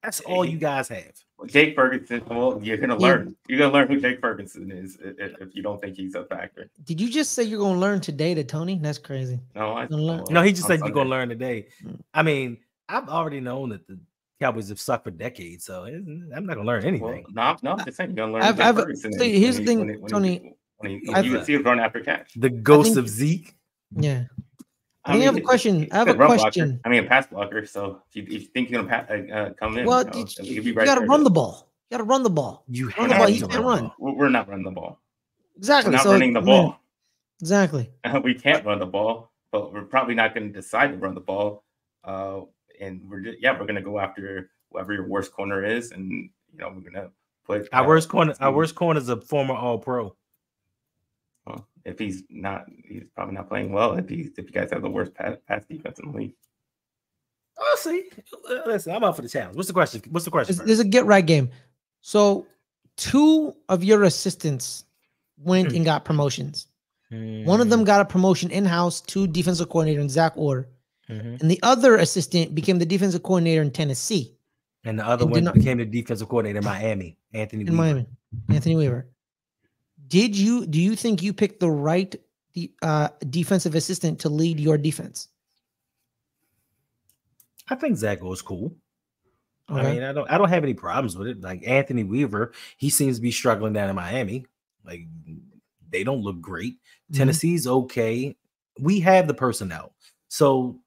That's all you guys have. Jake Ferguson. Well, you're gonna learn. You're gonna learn who Jake Ferguson is if you don't think he's a factor. Did you just say you're gonna learn today to Tony? That's crazy. No, he just said you're gonna learn today. I mean, I've already known that the Cowboys have sucked for decades, so I'm not gonna learn anything. Well, no, I'm just saying you're gonna learn. Ferguson. Here's the thing, Tony. You can see it run after catch. The ghost of Zeke. Yeah. I have a question. I have a question. I mean, a pass blocker. So if you think you're gonna come in, well, you got to run the ball. You got to run the ball. You run the ball. He can't run. We're not running the ball. Exactly. We're not running the ball. Exactly. We can't run the ball, but we're probably not going to decide to run the ball. And we're going to go after whoever your worst corner is, and we're going to put our worst corner. Our worst corner is a former All-Pro. Well, if he's probably not playing well. If you guys have the worst pass defense in the league, I'll see. Listen, I'm up for the challenge. What's the question? There's a get right game. So, two of your assistants went and got promotions. One of them got a promotion in-house to defensive coordinator in Zach Orr, and the other assistant became the defensive coordinator in Tennessee. And the other one became the defensive coordinator in Miami, Anthony Weaver. Do you think you picked the right defensive assistant to lead your defense? I think Zach was cool. Okay. I mean, I don't have any problems with it. Like Anthony Weaver, he seems to be struggling down in Miami. Like they don't look great. Tennessee's okay. We have the personnel. So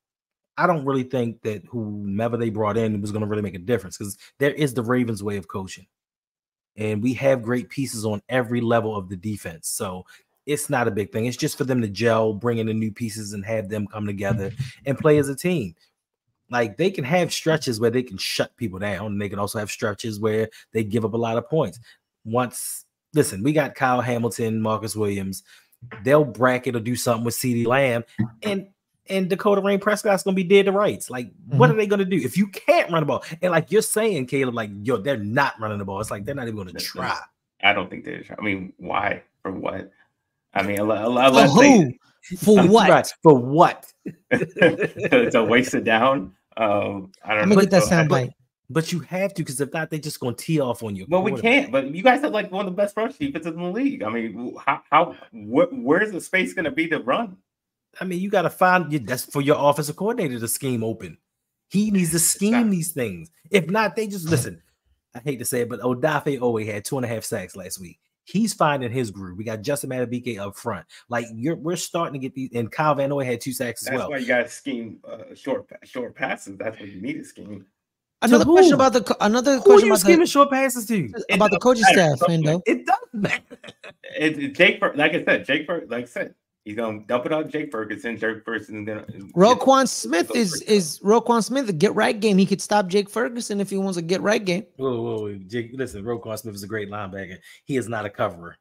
I don't really think that whomever they brought in was going to really make a difference because there is the Ravens way of coaching. And we have great pieces on every level of the defense. So it's not a big thing. It's just for them to gel, bring in the new pieces and have them come together and play as a team. Like they can have stretches where they can shut people down. And they can also have stretches where they give up a lot of points. Listen, we got Kyle Hamilton, Marcus Williams. They'll bracket or do something with CeeDee Lamb. And Dakota Rain Prescott's going to be dead to rights. Like, what are they going to do? If you can't run the ball, and like you're saying, Caleb, like, they're not running the ball. It's like they're not even going to try. I don't think they're trying. I mean, why? For what? I mean, for what? Right. For what? to waste it down. I don't know. Let me get that soundbite. But you have to, because if not, they're just going to tee off on you. Well, we can't. But you guys have like one of the best rush defenses in the league. I mean, where's the space going to be to run? I mean, you got to find that's for your offensive coordinator to scheme open. He needs to scheme these things. If not, they just listen. I hate to say it, but Odafe Owe had 2.5 sacks last week. He's finding his groove. We got Justin Madubuike up front. Like we're starting to get these. And Kyle Van Noy had 2 sacks as well. That's why you got to scheme short passes. That's what you need to scheme. Another question about scheming short passes to about the coaching staff, Hendo. It doesn't matter. Like I said, he's gonna dump it on Jake Ferguson. Roquan Smith is Roquan Smith a get right game. He could stop Jake Ferguson if he wants a get right game. Whoa. Jake, listen, Roquan Smith is a great linebacker. He is not a coverer.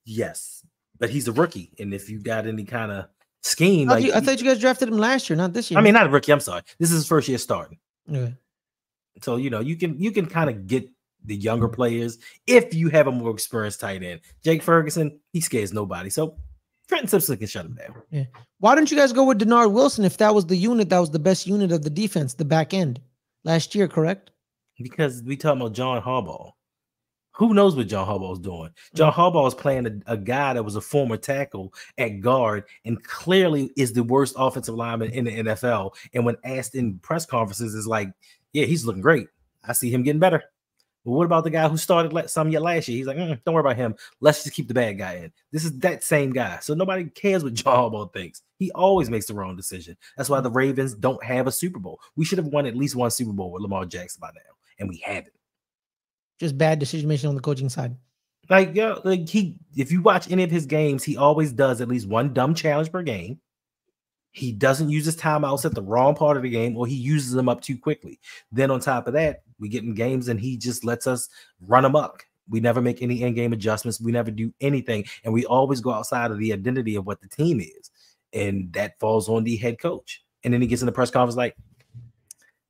Yes, but he's a rookie. And if you got any kind of scheme, I thought you guys drafted him last year, not this year. I mean, not a rookie. I'm sorry. This is his first year starting. Okay. So you can kind of get the younger players if you have a more experienced tight end. Jake Ferguson, he scares nobody. So Trenton Simpson can shut him down. Yeah. Why don't you guys go with Denard Wilson if that was the unit that was the best unit of the defense, the back end last year, correct? Because we talking about John Harbaugh. Who knows what John Harbaugh is doing? John Harbaugh is playing a guy that was a former tackle at guard and clearly is the worst offensive lineman in the NFL. And when asked in press conferences, is like, yeah, he's looking great. I see him getting better. But what about the guy who started some year last year? He's like, don't worry about him. Let's just keep the bad guy in. This is that same guy. So nobody cares what John Harbaugh thinks. He always makes the wrong decision. That's why the Ravens don't have a Super Bowl. We should have won at least one Super Bowl with Lamar Jackson by now, and we haven't. Just bad decision making on the coaching side. If you watch any of his games, he always does at least one dumb challenge per game. He doesn't use his timeouts at the wrong part of the game, or he uses them up too quickly. Then on top of that, we get in games and he just lets us run amok. We never make any in-game adjustments. We never do anything. And we always go outside of the identity of what the team is. And that falls on the head coach. And then he gets in the press conference like,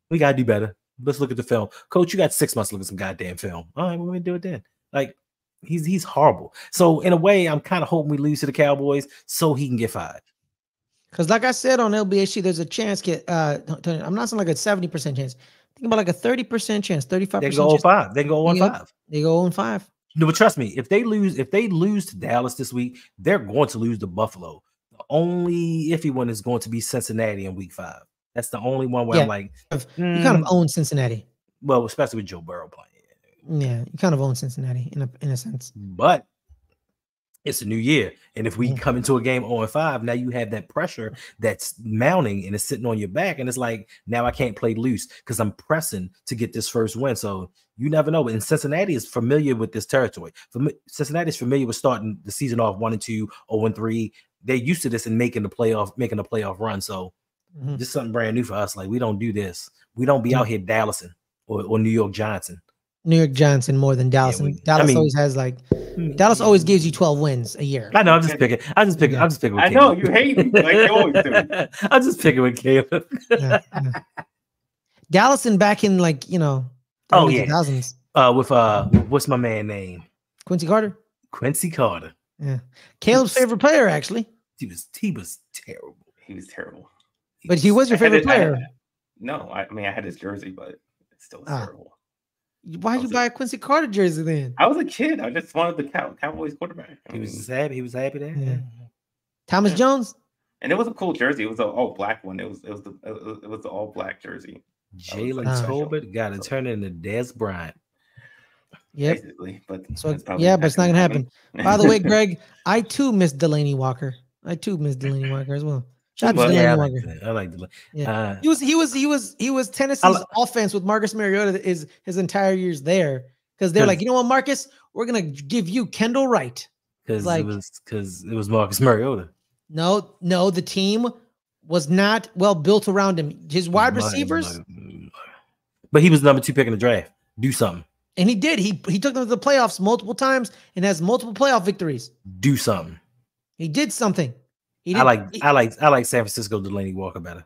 we gotta do better. Let's look at the film. Coach, you got 6 months to look at some goddamn film. All right, we're gonna do it then. Like, he's horrible. So in a way, I'm kind of hoping we lose to the Cowboys so he can get fired. Because like I said on LBHC, there's a chance. I'm not saying like a 70% chance. Think about like a 30% chance, 35%. They go 0-5. They go 1-5. They go 0-5. No, but trust me, if they lose to Dallas this week, they're going to lose to Buffalo. The only iffy one is going to be Cincinnati in week 5. That's the only one where I'm like, you kind of own Cincinnati. Well, especially with Joe Burrow playing. Yeah, you kind of own Cincinnati in a sense. But it's a new year, and if we come into a game 0-5, now you have that pressure that's mounting and it's sitting on your back, and it's like, now I can't play loose because I'm pressing to get this first win. So you never know. And Cincinnati is familiar with this territory. Cincinnati is familiar with starting the season off 1-2, 0-3. They're used to this and making a playoff run. So this is something brand new for us. Like, we don't do this. We don't be out here Dallasing or New York Giantsing. New York Giants more than Dallas. Yeah, Dallas always has like Dallas always gives you 12 wins a year. I know. I'm just picking. I'm just picking with I know you hate me like you always do. I'm just picking with Caleb. Dallas and back in like thousands. With what's my man name? Quincy Carter. Quincy Carter. Yeah, Caleb's favorite player actually. He was terrible. He was terrible. But he was your favorite player. I mean, I had his jersey, but it's still terrible. Why'd you buy a Quincy Carter jersey then? I was a kid. I just wanted the Cowboys quarterback. He was happy. He was happy there. Yeah. Thomas Jones. And it was a cool jersey. It was an all black one. It was the all black jersey. Jalen Tolbert got to turn into Dez Bryant. Yep. Basically, but but it's not gonna happen. By the way, Greg, I too miss Delaney Walker. as well. Shout out to Delaney Walker. I like Delaney. Yeah. He was Tennessee's offense with Marcus Mariota his entire years there, because they're like, you know what, Marcus, we're gonna give you Kendall Wright because it was Marcus Mariota. No, the team was not well built around him. His wide receivers, but he was number 2 pick in the draft. Do something. And he did. He took them to the playoffs multiple times and has multiple playoff victories. Do something. He did something. I like San Francisco Delaney Walker better.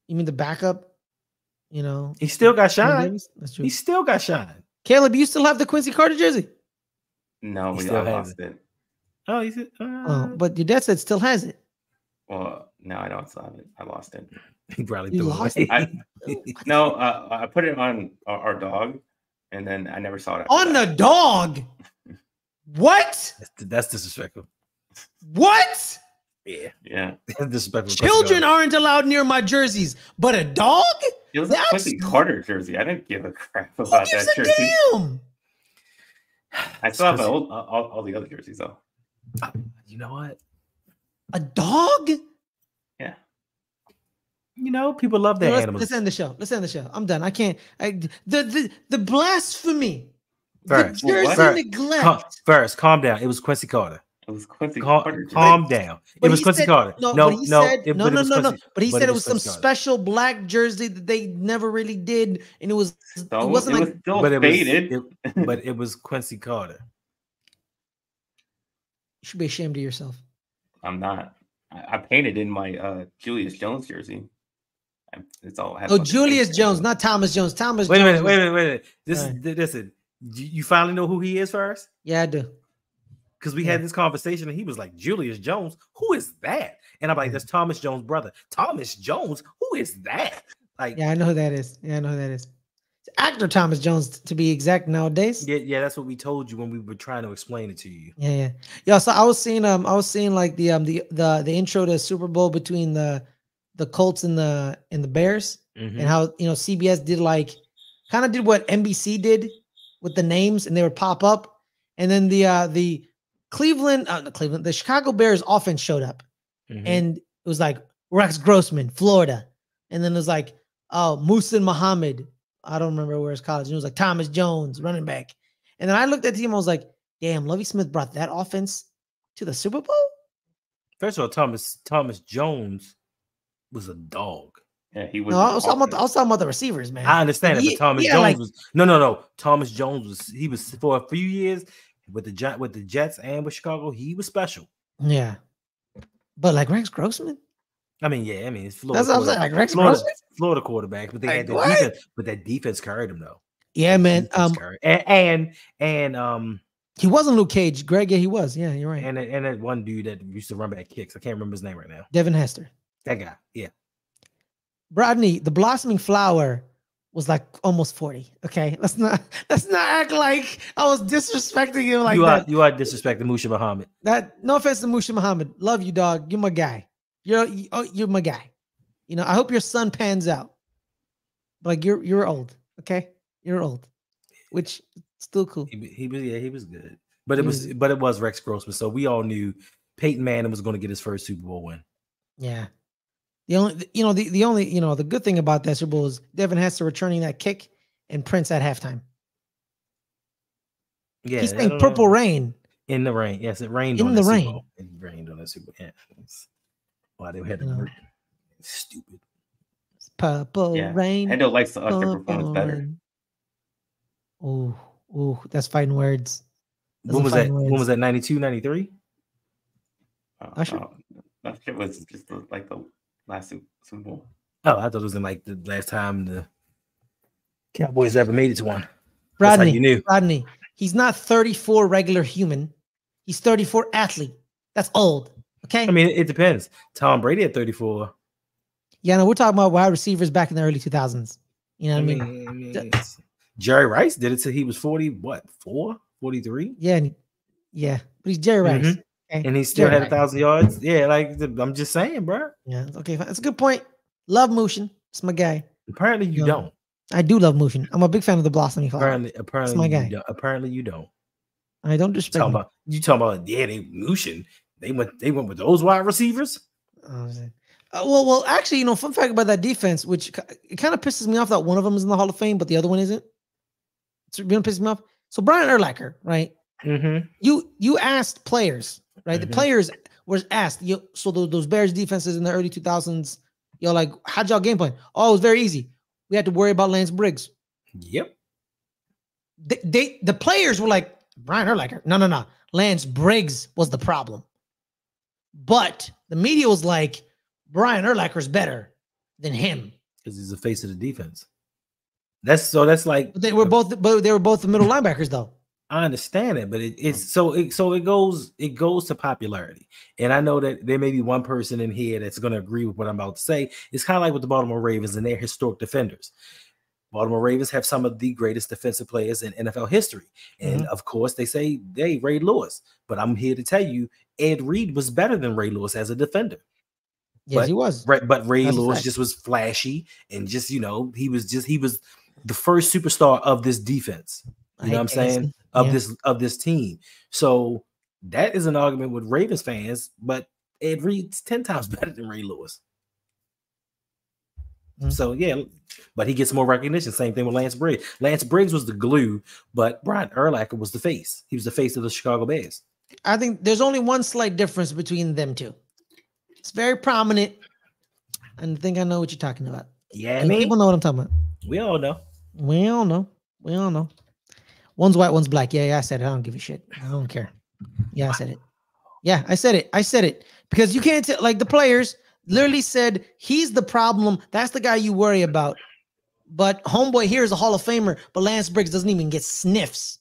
You mean the backup? He still got shine. That's true. He still got shine. Caleb, you still have the Quincy Carter jersey? No, we all lost it. Oh, he said. But your dad said still has it. Well, no, I don't still have it. I lost it. He probably threw it away. I put it on our dog, and then I never saw it. On the dog? What? That's disrespectful. What? Yeah. Disrespectful. Children aren't allowed near my jerseys, but a dog? It was a Quincy Carter jersey. I didn't give a crap about that jersey. Damn. I still have all the other jerseys though. You know what? A dog? Yeah. People love their animals. Let's end the show. I'm done. I can't. The blasphemy. First, the jersey neglect. First, calm down. It was Quincy Carter. It was Quincy Carter. Calm down. It was Quincy Carter. No. But he said it was some special black jersey that they never really did, and it was. It wasn't still faded. But it was Quincy Carter. You should be ashamed of yourself. I'm not. I painted in my Julius Jones jersey. It's all. Julius Jones, not Thomas Jones. Wait a minute. Listen. You finally know who he is first? Yeah, I do. Because we had this conversation and he was like, Julius Jones, who is that? And I'm like, that's Thomas Jones' brother. Thomas Jones, who is that? Like, yeah, I know who that is. It's actor Thomas Jones, to be exact, nowadays. Yeah, that's what we told you when we were trying to explain it to you. Yeah. So I was seeing like the intro to Super Bowl between the Colts and the Bears, and how CBS did kind of did what NBC did with the names, and they would pop up, and then the Chicago Bears offense showed up, and it was like Rex Grossman, Florida, and then it was like Muhsin Muhammad, I don't remember where his college, and it was like Thomas Jones, running back, and then I looked at the team, I was like, damn, Lovie Smith brought that offense to the Super Bowl. First of all, Thomas Jones was a dog. Yeah, he was. No, I was talking about the receivers, man. I understand it, but Thomas Jones was no. Thomas Jones was for a few years with the Jets and with Chicago. He was special. Yeah, but like Rex Grossman. I mean, yeah, I mean, it's Florida. That's what I'm saying. Like Rex Florida, Grossman? Florida quarterback, but they Like, had the what? defense. But that defense carried him though. Yeah, man. And he wasn't Luke Cage. Greg, yeah, he was. Yeah, you're right. And that one dude that used to run back kicks. I can't remember his name right now. Devin Hester. That guy. Yeah. Rodney, the blossoming flower was like almost 40. Okay. Let's not act like I was disrespecting him like that. You are disrespecting Musha Muhammad. No offense to Musha Muhammad. Love you, dog. You're my guy. You're my guy. You know, I hope your son pans out. Like you're old. Okay. You're old. Which still cool. He was good. But it was Rex Grossman. So we all knew Peyton Manning was going to get his first Super Bowl win. Yeah. The good thing about that Super Bowl is Devin Hester returning that kick and Prince at halftime. Yeah. He's saying Purple Rain. In the rain. Yes, it rained in on the that rain. Super Bowl. It rained on that Super Bowl. Yeah. Why they had to work. Stupid. Purple Rain. Hendo likes the Usher performance better. Oh, that's fighting words. When was that? 92, 93? Usher? That shit was just like the last Super Bowl. Oh, I thought it was in like the last time the Cowboys ever made it to one. That's how you knew. Rodney, he's not 34 regular human. He's 34 athlete. That's old. Okay. I mean, it depends. Tom Brady at 34. Yeah, no, we're talking about wide receivers back in the early 2000s. You know what I mean? Jerry Rice did it till he was 40, 43? Yeah, but he's Jerry Rice. Mm-hmm. Okay? And he still had 1,000 yards. Yeah, like I'm just saying, bro. Yeah, okay, that's a good point. Love Motion. It's my guy. Apparently you don't. I do love Motion. I'm a big fan of the blossoming flower. Apparently, it's my guy. Apparently you don't. I don't disrespect him. You talking about they Motion. They went with those wide receivers. Well, actually, fun fact about that defense, which it kind of pisses me off that one of them is in the Hall of Fame, but the other one isn't. It's really pissing me off. So Brian Urlacher, right? Mm-hmm. You asked players, right? Mm-hmm. The players were asked. So those Bears defenses in the early 2000s, like, how'd y'all game plan? Oh, it was very easy. We had to worry about Lance Briggs. Yep. The players were like, Brian Urlacher. No. Lance Briggs was the problem. But the media was like, Brian Urlacher's better than him because he's the face of the defense. That's like they were both the middle linebackers though. I understand it, but it goes to popularity. And I know that there may be one person in here that's going to agree with what I'm about to say. It's kind of like with the Baltimore Ravens and their historic defenders. Baltimore Ravens have some of the greatest defensive players in NFL history. And of course, they say, hey, Ray Lewis. But I'm here to tell you, Ed Reed was better than Ray Lewis as a defender. Yes, he was. But Ray Lewis just was flashy and just, he was the first superstar of this defense. You know what I'm saying? Of this team. So that is an argument with Ravens fans, but Ed Reed's 10 times better than Ray Lewis. So yeah, but he gets more recognition. Same thing with Lance Briggs. Lance Briggs was the glue, but Brian Urlacher was the face. He was the face of the Chicago Bears. I think there's only one slight difference between them two. It's very prominent, and I think I know what you're talking about. Yeah, people know what I'm talking about. We all know. We all know. One's white, one's black. Yeah, I said it. I don't give a shit. I don't care. Yeah, I said it. Yeah, I said it because you can't tell. Like the players literally said, he's the problem. That's the guy you worry about. But homeboy here is a Hall of Famer, but Lance Briggs doesn't even get sniffs.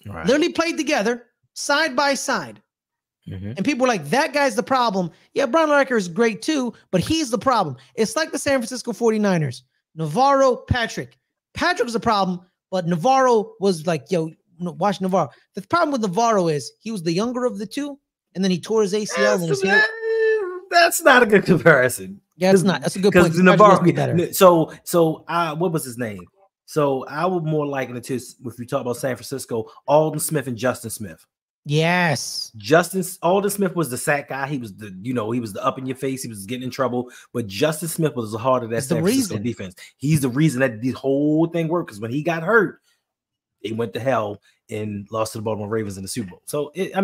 Right. Literally played together, side by side. And people were like, that guy's the problem. Yeah, Brian Urlacher is great too, but he's the problem. It's like the San Francisco 49ers. Navarro, Patrick. Patrick was the problem, but Navarro was like, watch Navarro. The problem with Navarro is he was the younger of the two, and then he tore his ACL and was hit. That's not a good comparison. Yeah, it's not. That's a good point. Navarro, so what was his name? So I would more liken it to, if we talk about San Francisco, Alden Smith and Justin Smith. Yes. Alden Smith was the sack guy. He was he was the up in your face. He was getting in trouble. But Justin Smith was the heart of that San Francisco defense. He's the reason that the whole thing worked. Because when he got hurt, they went to hell and lost to the Baltimore Ravens in the Super Bowl. So it's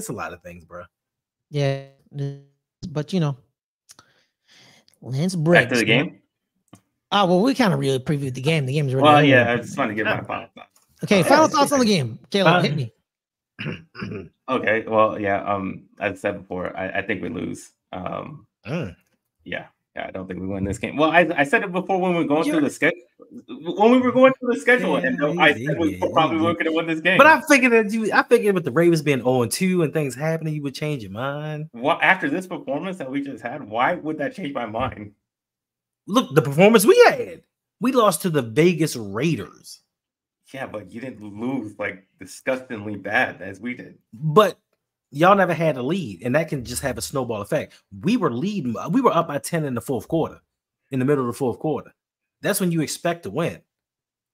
a lot of things, bro. Yeah, but Lance Briggs. Back to the game. Oh well, we kind of really previewed the game. The game's already. Well, yeah, I just want to get my final thoughts. Okay, final thoughts on the game. Caleb, hit me. Okay, well, yeah. As I said before, I think we lose. Yeah, I don't think we win this game. Well, I said it before when we were going through the schedule. When we were going through the schedule, I said we probably weren't going to win this game. But I figured with the Ravens being 0-2 and things happening, you would change your mind. Well, after this performance that we just had, why would that change my mind? Look, the performance we had. We lost to the Vegas Raiders. Yeah, but you didn't lose like disgustingly bad as we did. But y'all never had a lead, and that can just have a snowball effect. We were leading. We were up by 10 in the fourth quarter, in the middle of the fourth quarter. That's when you expect to win.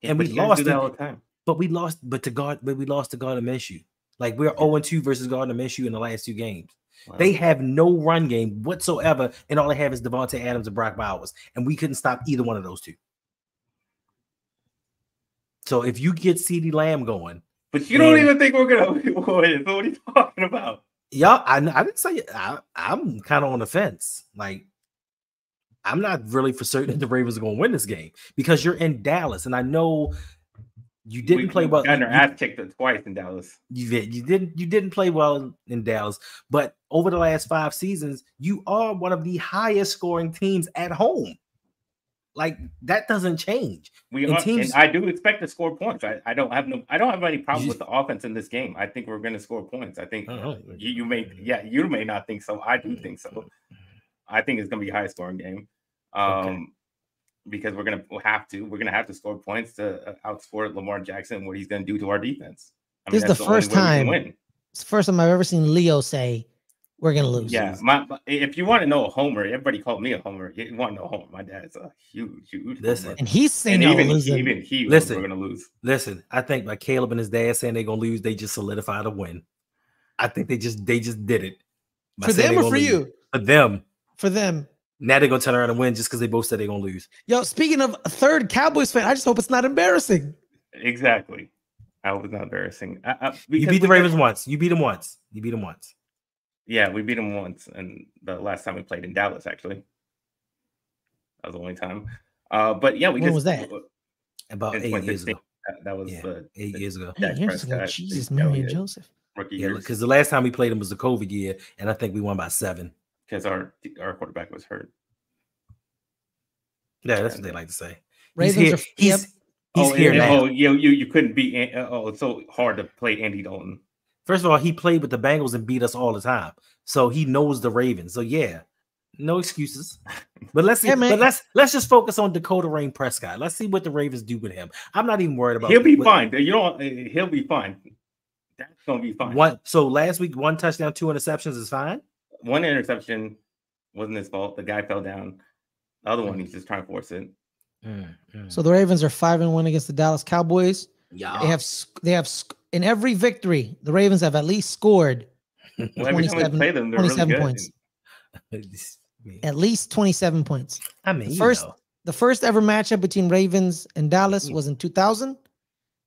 Yeah, and we lost it all the time. But we lost. But we lost to Gardner Minshew. Like we're 0-2 versus Gardner Minshew in the last 2 games. Wow. They have no run game whatsoever, and all they have is Devontae Adams and Brock Bowers, and we couldn't stop either one of those two. So if you get CeeDee Lamb going, but you don't even think we're gonna win. So what are you talking about? Yeah, I didn't say I'm kind of on the fence. Like I'm not really for certain that the Ravens are gonna win this game because you're in Dallas, and I know you didn't play well. Got our ass kicked twice in Dallas. You didn't play well in Dallas, but over the last 5 seasons, you are one of the highest scoring teams at home. Like that doesn't change. And I do expect to score points. I don't have any problem with the offense in this game. I think we're going to score points. I think you may not think so. I do think so. I think it's going to be a high scoring game. Because we're going to have to score points to outscore Lamar Jackson and what he's going to do to our defense. This is the first time. It's the first time I've ever seen Leo say we're going to lose. Yeah, if you want to know a homer, everybody called me a homer. You want to know a homer? My dad's a huge homer. And he's saying even he we're going to lose. Listen, I think by Caleb and his dad saying they're going to lose, they just solidified a win. I think they just did it. For them or for you? For them. For them. Now they're going to turn around and win just because they both said they're going to lose. Yo, speaking of a third Cowboys fan, I just hope it's not embarrassing. Exactly. I hope it's not embarrassing. You beat the Ravens once. You beat them once. Yeah, we beat them once, and the last time we played in Dallas, actually, that was the only time. But yeah, when was that? About 8 years ago. That was 8 years ago. 8 years ago. Jesus, Mary and Joseph. Rookie because the last time we played them was the COVID year, and I think we won by 7. Because our quarterback was hurt. Yeah, that's what they like to say. Ravens he's here now. Oh, you couldn't beat. It's so hard to play Andy Dalton. First of all, he played with the Bengals and beat us all the time, so he knows the Ravens. So yeah, no excuses. But let's let's just focus on Dakota Rain Prescott. Let's see what the Ravens do with him. I'm not even worried about. He'll be fine. He'll be fine. That's gonna be fine. So last week, 1 touchdown, 2 interceptions is fine. 1 interception wasn't his fault. The guy fell down. The other one, he's just trying to force it. So the Ravens are 5-1 against the Dallas Cowboys. Yeah, they have in every victory, the Ravens have at least scored 27 points. At least 27 points. I mean, the first ever matchup between Ravens and Dallas was in 2000.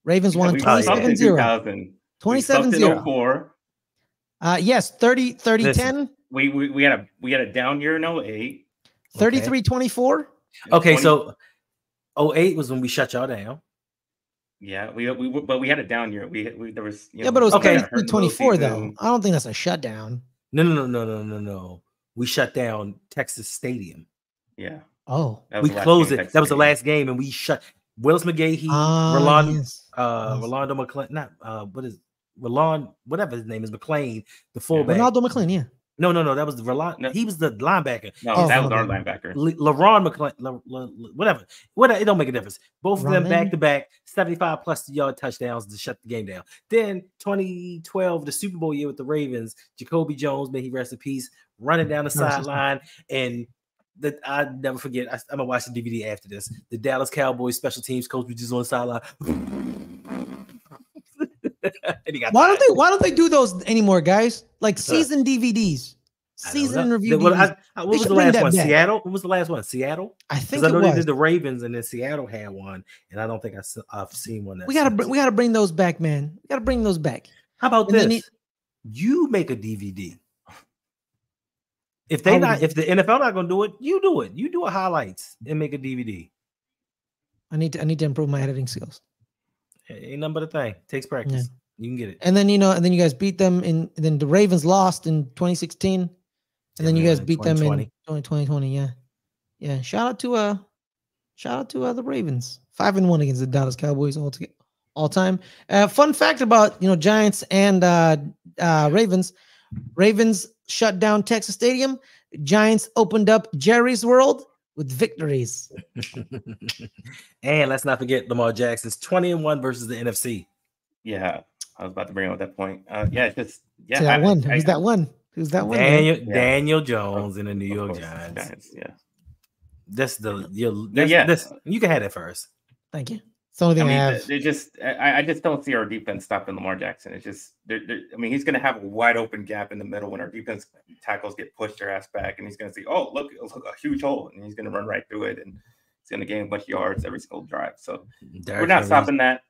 Ravens won 27-0. 27-0. Yes, 30-10. We had a down year in 08. 33-24. Okay, so 08 was when we shut y'all down. Yeah, but we had a down year. There was but it was 33-24 though. I don't think that's a shutdown. No. We shut down Texas Stadium. Yeah. Oh, we closed it. That was the last game, and we shut Willis McGahee, Rolando McClain. Whatever his name is, McClain, the fullback. Ronaldo McClain, yeah. No, that was he was the linebacker. No, that was our linebacker. LaRon McClain, whatever. It don't make a difference. Both of them back to back, 75 plus yard touchdowns to shut the game down. Then 2012, the Super Bowl year with the Ravens, Jacoby Jones, may he rest in peace, running down the sideline, and I never forget. I'm gonna watch the DVD after this. The Dallas Cowboys special teams coach was just on the sideline. Why don't they do those anymore, guys? Like season DVDs, season review. What was the last one? Seattle. What was the last one? Seattle. I think I know they did the Ravens, and then Seattle had one, and I don't think I've seen one. We gotta bring those back, man. We gotta bring those back. How about this? You make a DVD. If the NFL not gonna do it, you do it. You do a highlights and make a DVD. I need to improve my editing skills. Ain't nothing but a thing. Takes practice. Yeah. You can get it. And then you guys beat them, and then the Ravens lost in 2016. And then you guys beat them in 2020. 2020. Yeah. Yeah. Shout out to the Ravens. 5-1 against the Dallas Cowboys all time. Fun fact about Giants and Ravens. Ravens shut down Texas Stadium. Giants opened up Jerry's World with victories. And let's not forget Lamar Jackson's 20-1 versus the NFC. Yeah, I was about to bring up that point. It's just that one. Who's that one? Who's that one? Daniel Jones in the New York Giants. Yeah. That's you can have that first. Thank you. It's the only thing I have. I just don't see our defense stopping Lamar Jackson. It's just, he's going to have a wide open gap in the middle when our defense tackles get pushed their ass back, and he's going to see, oh, look, a huge hole, and he's going to run right through it, and he's going to gain a bunch of yards every single drive. So we're not stopping that.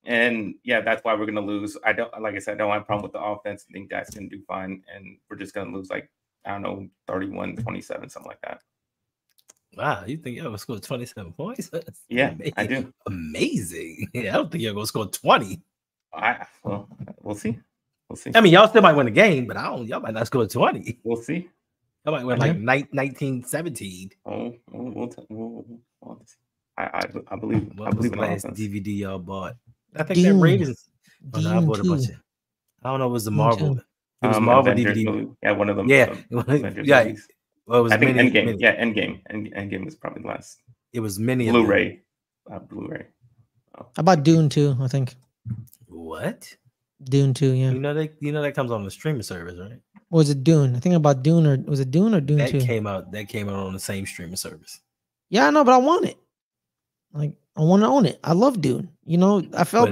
And yeah, that's why we're going to lose. I don't have a problem with the offense. I think that's going to do fine, and we're just going to lose 31-27, something like that. Wow, you think you're going to score 27 points? Yeah, amazing. I do. Amazing. Yeah, I don't think you're going to score 20. We'll see. I mean, y'all still might win the game, but y'all might not score 20. We'll see. Y'all might win 19-17. I believe. What was the last DVD y'all bought? I think Dune. that Ravens. I bought a bunch of. I don't know. It was the Marvel. It was Marvel DVD. Yeah, one of them. Yeah, yeah. Well, it was Endgame. Yeah, Endgame. Endgame was probably the last. It was many Blu-ray. Blu-ray. How about Dune 2? I think. What? Dune 2. Yeah. You know that comes on the streaming service, right? Or was it Dune? I think about Dune, or was it Dune or Dune 2? That came out on the same streaming service. Yeah, I know, but I want it. I want to own it. I love Dune. I felt,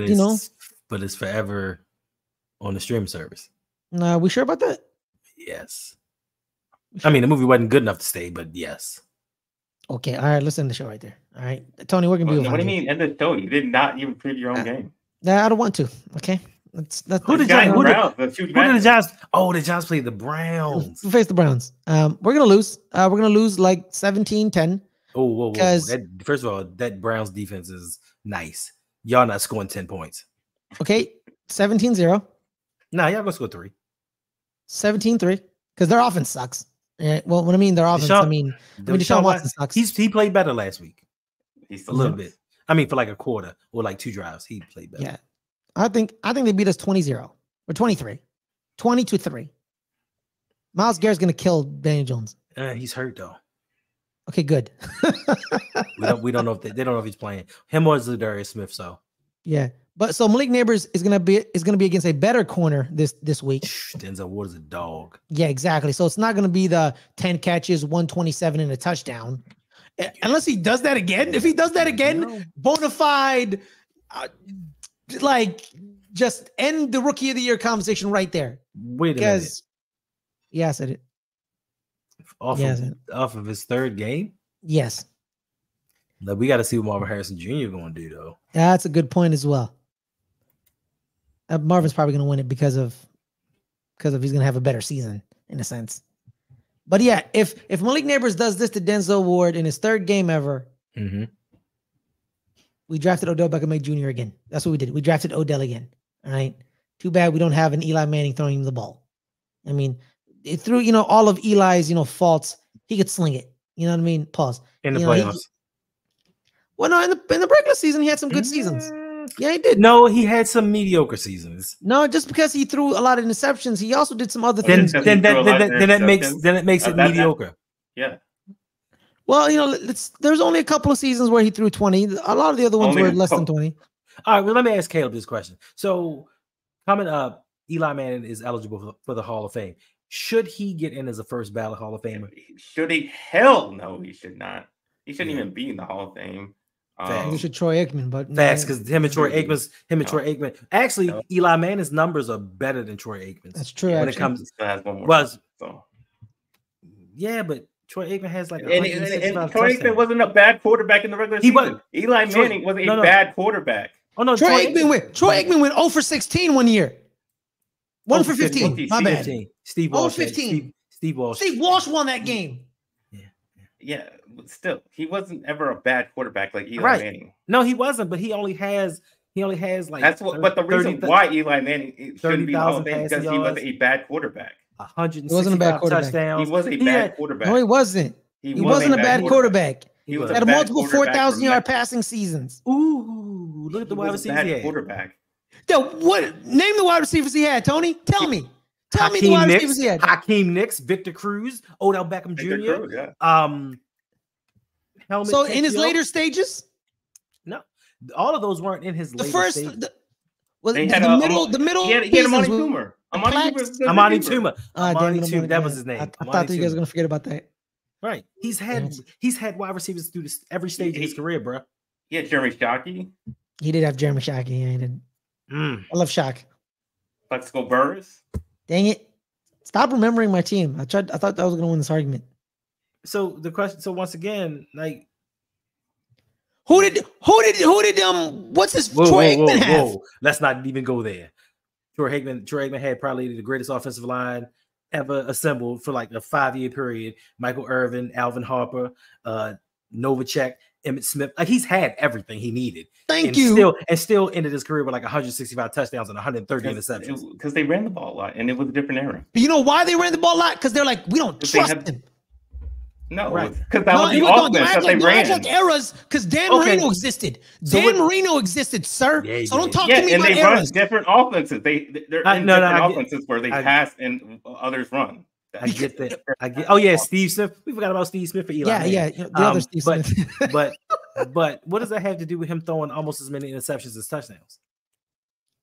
But it's forever on the streaming service. Nah, we sure about that? Yes. I mean, the movie wasn't good enough to stay, but yes. Okay, all right. Let's end the show right there. All right, Tony, we're gonna be. What do you mean end the show? You did not even preview your own game. Nah, I don't want to. Okay, who did the Giants? Oh, the Giants played the Browns. We faced the Browns. We're gonna lose. We're gonna lose like 17-10. Oh, whoa. First of all, that Browns defense is nice. Y'all not scoring 10 points. Okay, 17-0. Nah, y'all gonna score 3. 17-3, because their offense sucks. Yeah, well, when I mean their offense, I mean Deshaun Watson sucks. He played better last week. He's a little bit. I mean, for like a quarter or like 2 drives, he played better. Yeah, I think they beat us 20-0 or 23, 20-3. Myles Garrett's gonna kill Daniel Jones. He's hurt though. Okay, good. we don't know if they don't know if he's playing him or Zadarius Smith. So yeah, but so Malik Neighbors is gonna be against a better corner this week. Denzel Ward is a dog. Yeah, exactly. So it's not gonna be the 10 catches, 127 and a touchdown, unless he does that again. If he does that again, bona fide, just end the Rookie of the Year conversation right there. Wait a minute. Yeah, I said it. Off of his 3rd game? Yes. But we got to see what Marvin Harrison Jr. going to do, though. That's a good point as well. Marvin's probably going to win it because of he's going to have a better season in a sense. But yeah, if Malik Neighbors does this to Denzel Ward in his 3rd game ever, we drafted Odell Beckham Jr. again. That's what we did. We drafted Odell again. All right. Too bad we don't have an Eli Manning throwing him the ball. I mean, through all of Eli's faults, he could sling it. You know what I mean? Pause. In the playoffs. Well, no, in the regular season, he had some good seasons. Yeah, he did. No, he had some mediocre seasons. No, just because he threw a lot of interceptions, he also did some other things. Then it makes it mediocre. Yeah. Well, there's only a couple of seasons where he threw 20. A lot of the other ones were less than 20. All right, well, let me ask Caleb this question. So, coming up, Eli Manning is eligible for the Hall of Fame. Should he get in as a first ballot Hall of Famer? Should he? Hell no, he should not. He shouldn't even be in the Hall of Fame. You should Troy Aikman, but facts, because him and Troy Aikman. Actually, Eli Manning's numbers are better than Troy Aikman's. That's true. When it comes, he still has one more. Yeah, but Troy Aikman has like. And Troy Aikman wasn't a bad quarterback in the regular season. Eli Manning wasn't a bad quarterback. Oh no, Troy Aikman went 0 for 16 one year. 1 for 15. My bad. Steve Walsh. 15. Steve Walsh. Steve Walsh won that game. Yeah, but still, he wasn't ever a bad quarterback like Eli Manning. No, he wasn't. But he only has like. That's what. But the reason why Eli Manning shouldn't be in the Hall of Fame because he was a bad quarterback. 165 touchdowns. He was a bad quarterback. No, he wasn't. He wasn't a bad quarterback. He was had multiple 4,000-yard passing seasons. Ooh, look at the wide receivers he had. Quarterback. Yo, name the wide receivers he had, Tony. Tell me the wide receivers he had. Hakeem Nicks, Victor Cruz, Odell Beckham Jr. Cruz, yeah. Helmet so in his later stages? No. All of those weren't in his later stages. The middle. He had Amani Toomer. Amani Toomer. That was his name. I thought you guys were gonna forget about that. Right. He's had wide receivers through every stage of his career, bro. Yeah, Jeremy Shockey. He did have Jeremy Shockey. Yeah, he did. I love Shock. Plexico Burris. Dang it! Stop remembering my team. I thought I was gonna win this argument. So the question. So once again, like, who did what's his Troy Aikman have? Whoa. Let's not even go there. Troy Aikman had probably the greatest offensive line ever assembled for like a 5-year period. Michael Irvin, Alvin Harper, Novacek, Emmitt Smith. Like, he's had everything he needed. Thank you. Still ended his career with like 165 touchdowns and 130 interceptions. Because they ran the ball a lot, and it was a different era. But you know why they ran the ball a lot? Because they're like, we don't trust him. No, because that was the offense that they ran. Like eras, because Dan Marino existed. Marino existed, sir. Yeah, so don't talk to me and about they eras. run different offenses. They're in different offenses where they pass and others run. I get that. Oh yeah, Steve Smith. We forgot about Steve Smith for Eli. Yeah. The other Steve Smith. but what does that have to do with him throwing almost as many interceptions as touchdowns?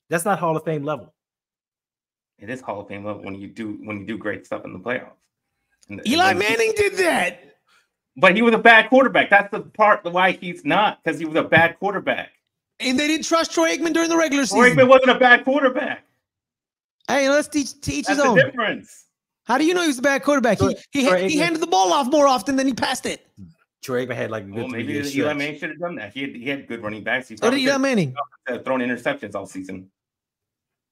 That's not Hall of Fame level. It is Hall of Fame level when you do great stuff in the playoffs. Eli Manning did that. But he was a bad quarterback. That's the part why he's not, because he was a bad quarterback. And they didn't trust Troy Aikman during the regular season. Troy Aikman wasn't a bad quarterback. Hey, let's teach his That's own. the difference. How do you know he was a bad quarterback? He handed the ball off more often than he passed it. Troy Aikman had like a good maybe Eli Manning should have done that. He had good running backs. So did Eli Manning. Thrown interceptions all season.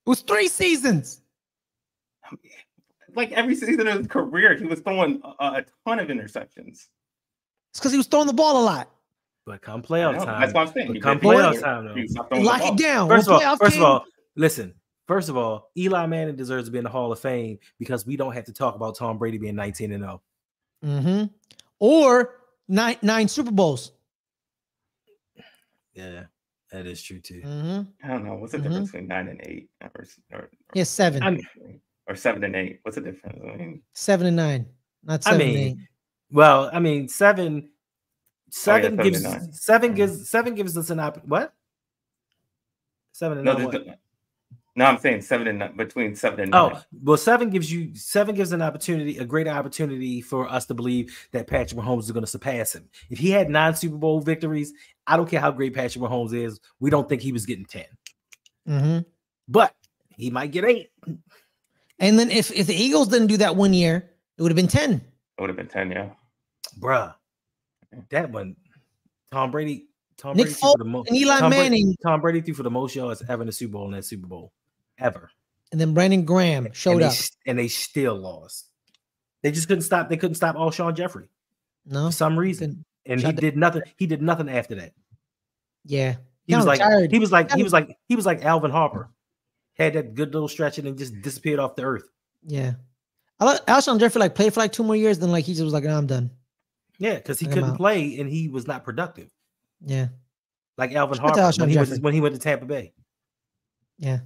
It was 3 seasons. Like every season of his career, he was throwing a ton of interceptions. It's because he was throwing the ball a lot. But come playoff time, that's what I'm saying. Come playoff time, though. Lock it down. First of all, listen. First of all, Eli Manning deserves to be in the Hall of Fame because we don't have to talk about Tom Brady being 19-0. Mm-hmm. Or nine Super Bowls. Yeah, that is true too. Mm-hmm. I don't know. What's the difference between 9 and 8? Or 7. Or 7 and 8. What's the difference? 7 and 9. Not 7 and 8. Well, I mean, 7 gives us an opportunity. What? 7 and 9. No, I'm saying 7 and 9, between 7 and 9. Oh, well, 7 gives an opportunity, a great opportunity for us to believe that Patrick Mahomes is going to surpass him. If he had 9 Super Bowl victories, I don't care how great Patrick Mahomes is. We don't think he was getting 10. Mm-hmm. But he might get 8. And then if the Eagles didn't do that 1 year, it would have been 10. It would have been 10, yeah. Bruh. That one, Tom Brady Nick Foles and Eli Manning. Tom Brady threw for the most yards ever in the Super Bowl in that Super Bowl. Ever. And then Brandon Graham showed up. And they still lost. They just couldn't stop. They couldn't stop Alshon Jeffrey. No. For some reason. And he did nothing. He did nothing after that. Yeah. He was like Alvin Harper. Had that good little stretch and then just disappeared off the earth. Yeah. Alshon Jeffrey played for 2 more years, then he just was like, I'm done. Yeah, because he couldn't play and he was not productive. Yeah. Like Alvin Harper when he went to Tampa Bay. Yeah.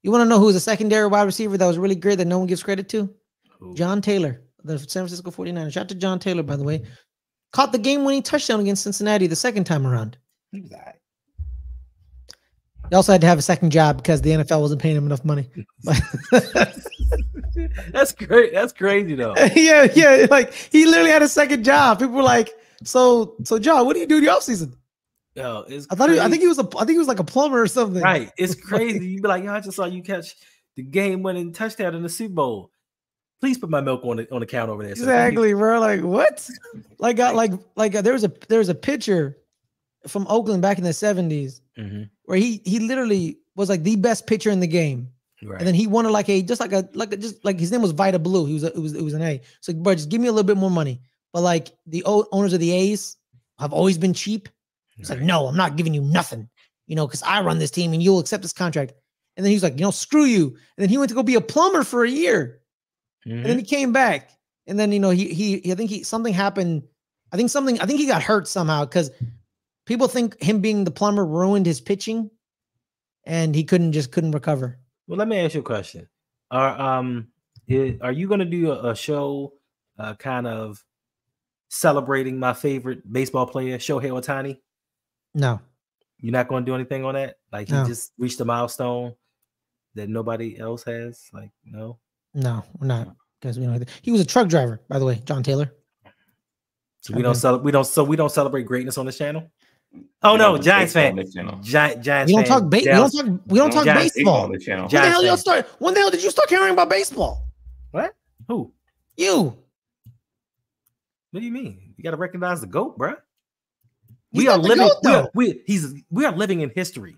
You want to know who's a secondary wide receiver that was really great that no one gives credit to? Who? John Taylor, the San Francisco 49ers. Shout out to John Taylor, by the way. Caught the game-winning touchdown against Cincinnati the second time around. He was all right. He also had to have a second job because the NFL wasn't paying him enough money. That's great. That's crazy though. Yeah. He literally had a second job. People were like, "So, John, what do you do in the offseason?" Yo, it's I think he was like a plumber or something. Right. It's crazy. You'd be like, "Yo, I just saw you catch the game-winning touchdown in the Super Bowl. Please put my milk on the counter over there." Exactly, bro. Like what? There was a pitcher from Oakland back in the 70s where he literally was like the best pitcher in the game. Right. And then he wanted his name was Vita Blue. It was an A. So bro, just give me a little bit more money. But the owners of the A's have always been cheap. It's like, no, I'm not giving you nothing, because I run this team and you'll accept this contract. And then he was like, screw you. And then he went to go be a plumber for a year. and then he came back, and then he I think something happened. I think he got hurt somehow because people think him being the plumber ruined his pitching, and he couldn't recover. Well, let me ask you a question. Are you going to do a show kind of celebrating my favorite baseball player, Shohei Ohtani? No. You're not going to do anything on that? Like, he just reached a milestone that nobody else has? Like, no? No, we're not. Because he was a truck driver, by the way, John Taylor. So we don't celebrate greatness on this channel? Oh no, Giants fan. Giants. We don't talk baseball. We don't talk baseball. On the channel. When the hell did you start caring about baseball? What? Who? You. What do you mean? You got to recognize the GOAT, bro. We are living. We are living in history.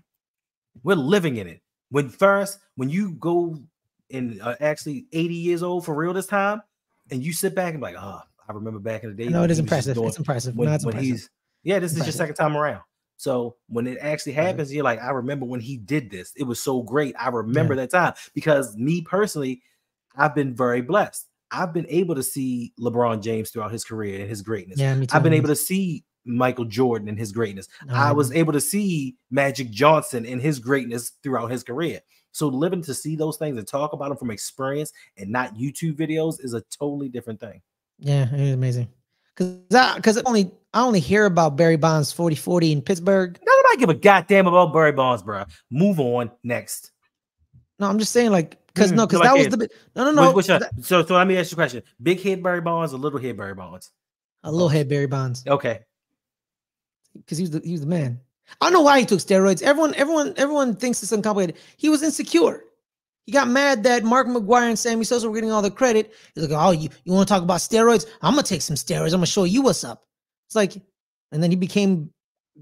We're living in it. When you go and actually 80 years old for real this time, and you sit back and be like, oh, I remember back in the day. No, it is impressive. It's impressive. This is your second time around. So when it actually happens, you're like, I remember when he did this. It was so great. I remember that time because me personally, I've been very blessed. I've been able to see LeBron James throughout his career and his greatness. Yeah, me too. I've been able to see Michael Jordan and his greatness. I was able to see Magic Johnson and his greatness throughout his career. So living to see those things and talk about them from experience and not YouTube videos is a totally different thing. Yeah, it is amazing. Because I only hear about Barry Bonds 40-40 in Pittsburgh. Nobody give a goddamn about Barry Bonds, bro. Move on next. No, I'm just saying, because that was the no. So let me ask you a question: big head Barry Bonds or little head Barry Bonds? A little head Barry Bonds. Okay. Because he was the man. I don't know why he took steroids. Everyone thinks it's uncomplicated. He was insecure. He got mad that Mark McGwire and Sammy Sosa were getting all the credit. He's like, oh, you want to talk about steroids? I'm going to take some steroids. I'm going to show you what's up. It's like, and then he became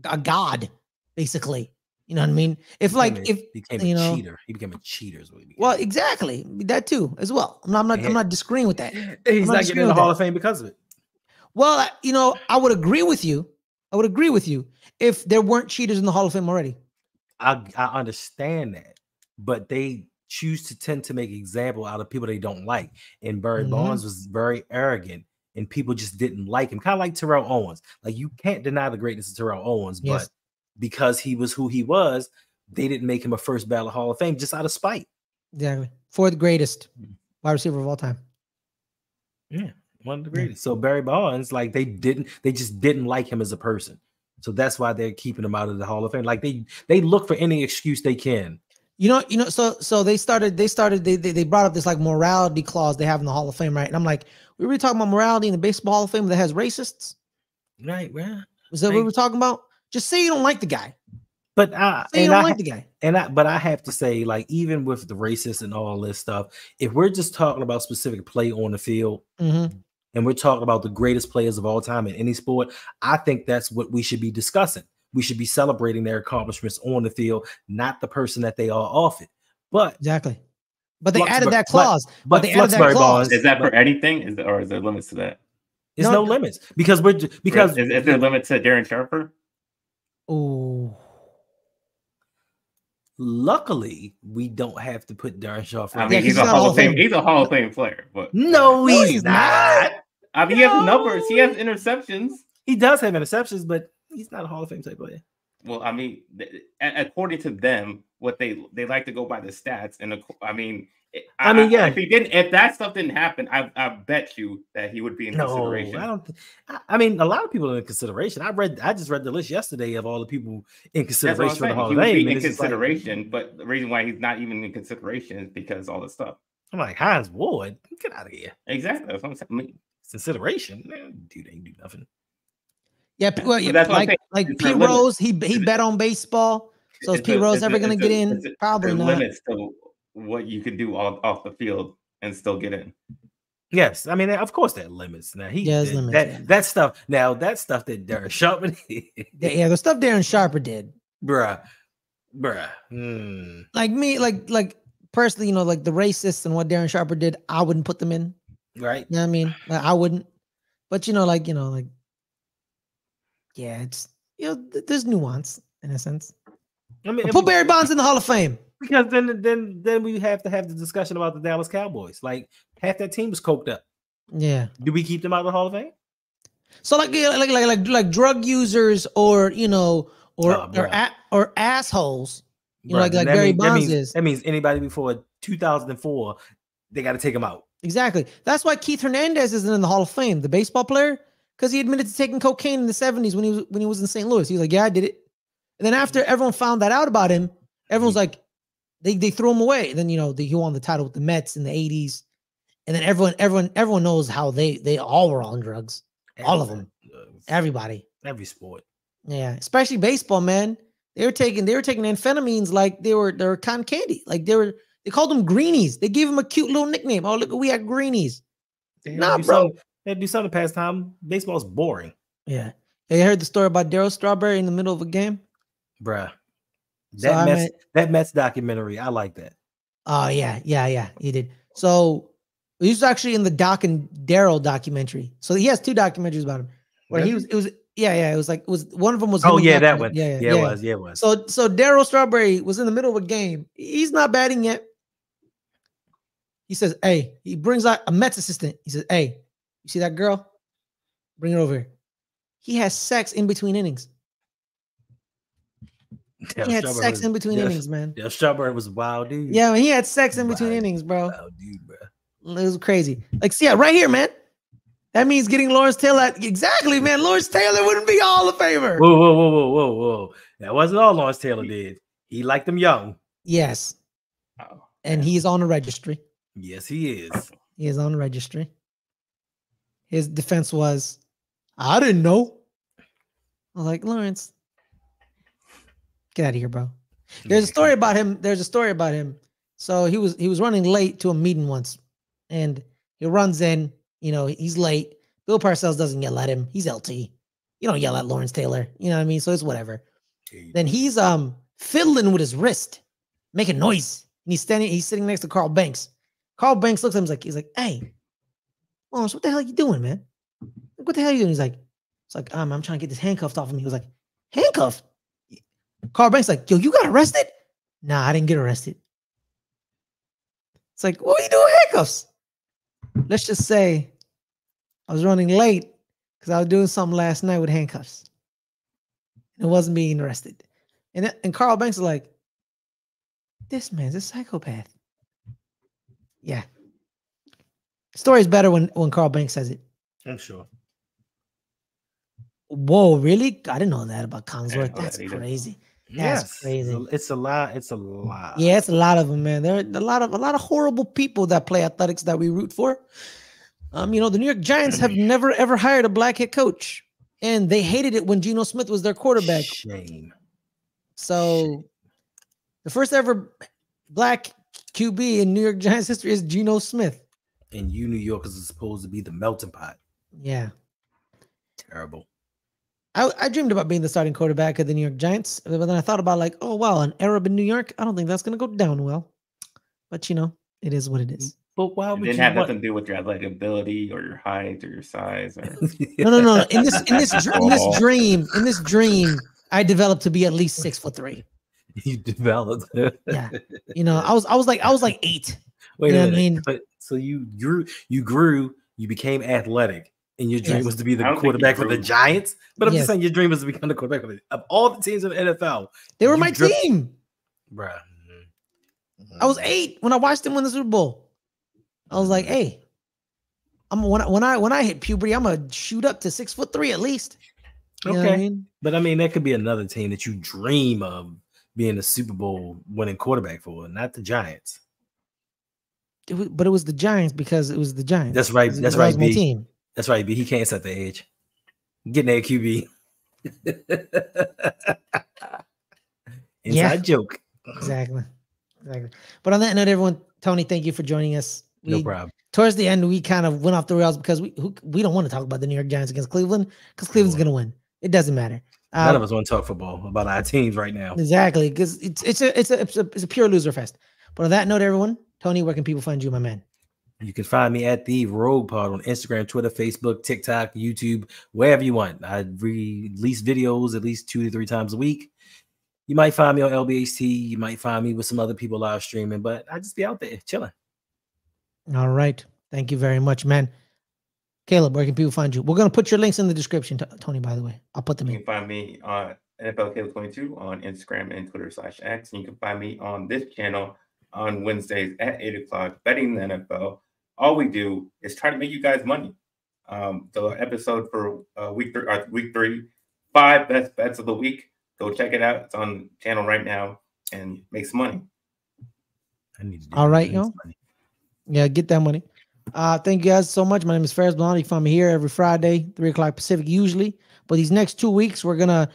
a god, basically. You know what I mean? He became a cheater. He became a cheater. Is what he became. Well, exactly. That too, as well. I'm not disagreeing with that. He's not getting in the Hall of Fame because of it. Well, I would agree with you. If there weren't cheaters in the Hall of Fame already. I understand that, but they choose to tend to make example out of people they don't like. And Barry Bonds was very arrogant, and people just didn't like him. Kind of like Terrell Owens. Like, you can't deny the greatness of Terrell Owens, but because he was who he was, they didn't make him a first ballot Hall of Fame just out of spite. Exactly. Fourth greatest wide receiver of all time. Yeah, one of the greatest. So Barry Bonds, like, they just didn't like him as a person. So that's why they're keeping him out of the Hall of Fame. Like, they look for any excuse they can. So they brought up this like morality clause they have in the Hall of Fame, right? And I'm like, we were talking about morality in the Baseball Hall of Fame that has racists, right? Well, is that what we were talking about? Just say you don't like the guy, but but I have to say, like, even with the racists and all this stuff, if we're just talking about specific play on the field, and we're talking about the greatest players of all time in any sport, I think that's what we should be discussing. We should be celebrating their accomplishments on the field, not the person that they are off it. But exactly. But they added that clause. But they added that clause. Is that for anything? Or is there limits to that? There's no limits because is there limits to Darren Sharper? Oh. Luckily, we don't have to put Darren Sharper. I mean, he's a Hall of Fame. He's a Hall of Fame player, but no, he's not. I mean, he has numbers. He has interceptions. He does have interceptions, but he's not a Hall of Fame type player. Well, I mean, according to them, what they like to go by the stats, and if that stuff didn't happen, I bet you that he would be in consideration. I mean, a lot of people are in consideration. I just read the list yesterday of all the people in consideration for the Hall of Fame. In consideration, but the reason why he's not even in consideration is because all the stuff. I'm like, Hines Ward, get out of here. Exactly, that's what I'm saying. I mean, consideration, man, dude ain't do nothing. Yeah, well, like Pete Rose, he bet on baseball. So is Pete Rose ever going to get in? Probably not. Limits to what you can do off the field and still get in. Yes, I mean, of course, there are limits. Now that stuff that Darren Sharper did. The stuff Darren Sharper did, bruh. Like me, like personally, like the racists and what Darren Sharper did, I wouldn't put them in. Right? You know what I mean? Like, I wouldn't. But yeah, it's there's nuance in a sense. I mean, put Barry Bonds in the Hall of Fame because then we have to have the discussion about the Dallas Cowboys. Like, half that team was coked up. Yeah. Do we keep them out of the Hall of Fame? So like drug users or or assholes. Like Barry Bonds is. That means anybody before 2004, they got to take them out. Exactly. That's why Keith Hernandez isn't in the Hall of Fame, the baseball player, because he admitted to taking cocaine in the 70s when he was in St. Louis. He was like, yeah, I did it. And then after everyone found that out about him, everyone's like, they threw him away. And then he won the title with the Mets in the 80s. And then everyone knows how they all were on drugs. All of them. Everybody. Every sport. Yeah, especially baseball, man. They were taking amphetamines like they were cotton candy. Like they called them greenies. They gave them a cute little nickname. Oh, look, we had greenies. Nah, bro. They do something past time. Baseball's boring. Yeah. You heard the story about Darryl Strawberry in the middle of a game? Bruh. That Mets documentary, I like that. Oh, yeah, he did. So he was actually in the Doc and Darryl documentary. So he has two documentaries about him. Where really? It was one of them was. Oh yeah, that one. Yeah, it was. So Darryl Strawberry was in the middle of a game. He's not batting yet. He says, "Hey," he brings out a Mets assistant. He says, "Hey, you see that girl? Bring her over here." He has sex in between innings. He had sex in between innings, man. Yeah, Strawberry was a wild dude. Yeah, he had sex in between innings, bro. Wild dude, bro. It was crazy. Like, see, right here, man. That means getting Lawrence Taylor. Exactly, man. Lawrence Taylor wouldn't be all of favor. Whoa. That wasn't all Lawrence Taylor did. He liked them young. Yes. And he's on the registry. Yes, he is. He is on the registry. His defense was, I didn't know. I was like, Lawrence, get out of here, bro. There's a story about him. So he was running late to a meeting once, and he runs in. He's late. Bill Parcells doesn't yell at him. He's LT. You don't yell at Lawrence Taylor. You know what I mean? So it's whatever. Then he's fiddling with his wrist, making noise. And he's sitting next to Carl Banks. Carl Banks looks at him he's like, hey, Lawrence, what the hell are you doing, man? What the hell are you doing? He's like, I'm trying to get this handcuffed off of me. He was like, handcuffed? Carl Banks like, yo, you got arrested? Nah, I didn't get arrested. It's like, what are you doing handcuffs? Let's just say I was running late because I was doing something last night with handcuffs. And it wasn't being arrested. And Carl Banks is like, this man's a psychopath. Yeah. The story's better when Carl Banks says it. I'm sure. Whoa, really? I didn't know that about Collinsworth. That's crazy. That's crazy. It's a lot. Yeah, it's a lot of them, man. There are a lot of horrible people that play athletics that we root for. The New York Giants have never ever hired a black head coach, and they hated it when Geno Smith was their quarterback. Shame. So, the first ever black QB in New York Giants history is Geno Smith. And you New Yorkers are supposed to be the melting pot. Yeah. Terrible. I dreamed about being the starting quarterback of the New York Giants, but then I thought about oh, wow, an Arab in New York? I don't think that's going to go down well. But, it is what it is. But why would it didn't have nothing to do with your athletic ability or your height or your size. Or... No. In this dream, I developed to be at least 6'3". You developed. Yeah. I was like 8. Wait a minute. I mean? But so you grew, you became athletic. And your dream was to be the quarterback for the Giants? But I'm just saying your dream was to become the quarterback of all the teams in the NFL. They were my team. Bruh. I was 8 when I watched them win the Super Bowl. I was like, hey, when I hit puberty, I'm going to shoot up to 6'3" at least. You know what I mean? But I mean, that could be another team that you dream of being a Super Bowl winning quarterback for, not the Giants. But it was the Giants because it was the Giants. That's right. That's right, my team. That's right, B. He can't set the edge. Getting that QB. Inside joke. Exactly. But on that note, everyone, Tony, thank you for joining us. No problem. Towards the end, we kind of went off the rails because we don't want to talk about the New York Giants against Cleveland because Cleveland's going to win. It doesn't matter. None of us want to talk football about our teams right now. Exactly, because it's a pure loser fest. But on that note, everyone, Tony, where can people find you, my man? You can find me at the RougPod on Instagram, Twitter, Facebook, TikTok, YouTube, wherever you want. I release videos at least 2 to 3 times a week. You might find me on LBHT. You might find me with some other people live streaming, but I just be out there chilling. All right. Thank you very much, man. Caleb, where can people find you? We're going to put your links in the description, Tony, by the way. I'll put them in. You can find me on NFL Caleb 22 on Instagram and Twitter /X. And you can find me on this channel on Wednesdays at 8 o'clock, betting the NFL. All we do is try to make you guys money. The episode for week 3, 5 best bets of the week. Go check it out. It's on the channel right now and make some money. I need to do all right, yo. Yeah, get that money. Thank you guys so much. My name is Ferris Blonde. You find me here every Friday, 3 o'clock Pacific usually. But these next 2 weeks, we're gonna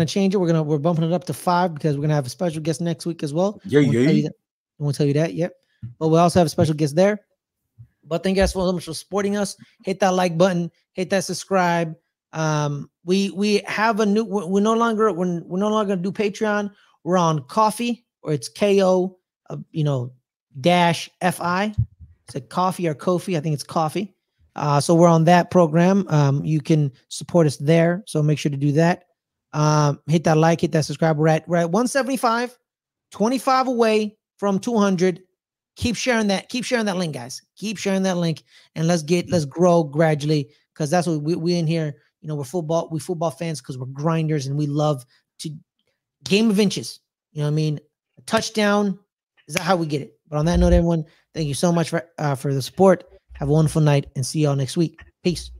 change it. We're bumping it up to 5 because we're gonna have a special guest next week as well. Yeah. I won't tell you that yet. But we also have a special guest there. But thank you guys so much for supporting us. Hit that like button. Hit that subscribe. We have a new. We're no longer gonna do Patreon. We're on Coffee, or it's KO. Dash FI. It's like coffee or Kofi. I think it's coffee. So we're on that program. You can support us there. So make sure to do that. Hit that like, hit that subscribe. We're at 175, 25 away from 200. Keep sharing that. Keep sharing that link, guys. Keep sharing that link, and let's grow gradually, because that's what we in here. We're football fans because we're grinders and we love to game of inches. You know what I mean? A touchdown. Is that how we get it? But on that note, everyone, thank you so much for the support. Have a wonderful night and see y'all next week. Peace.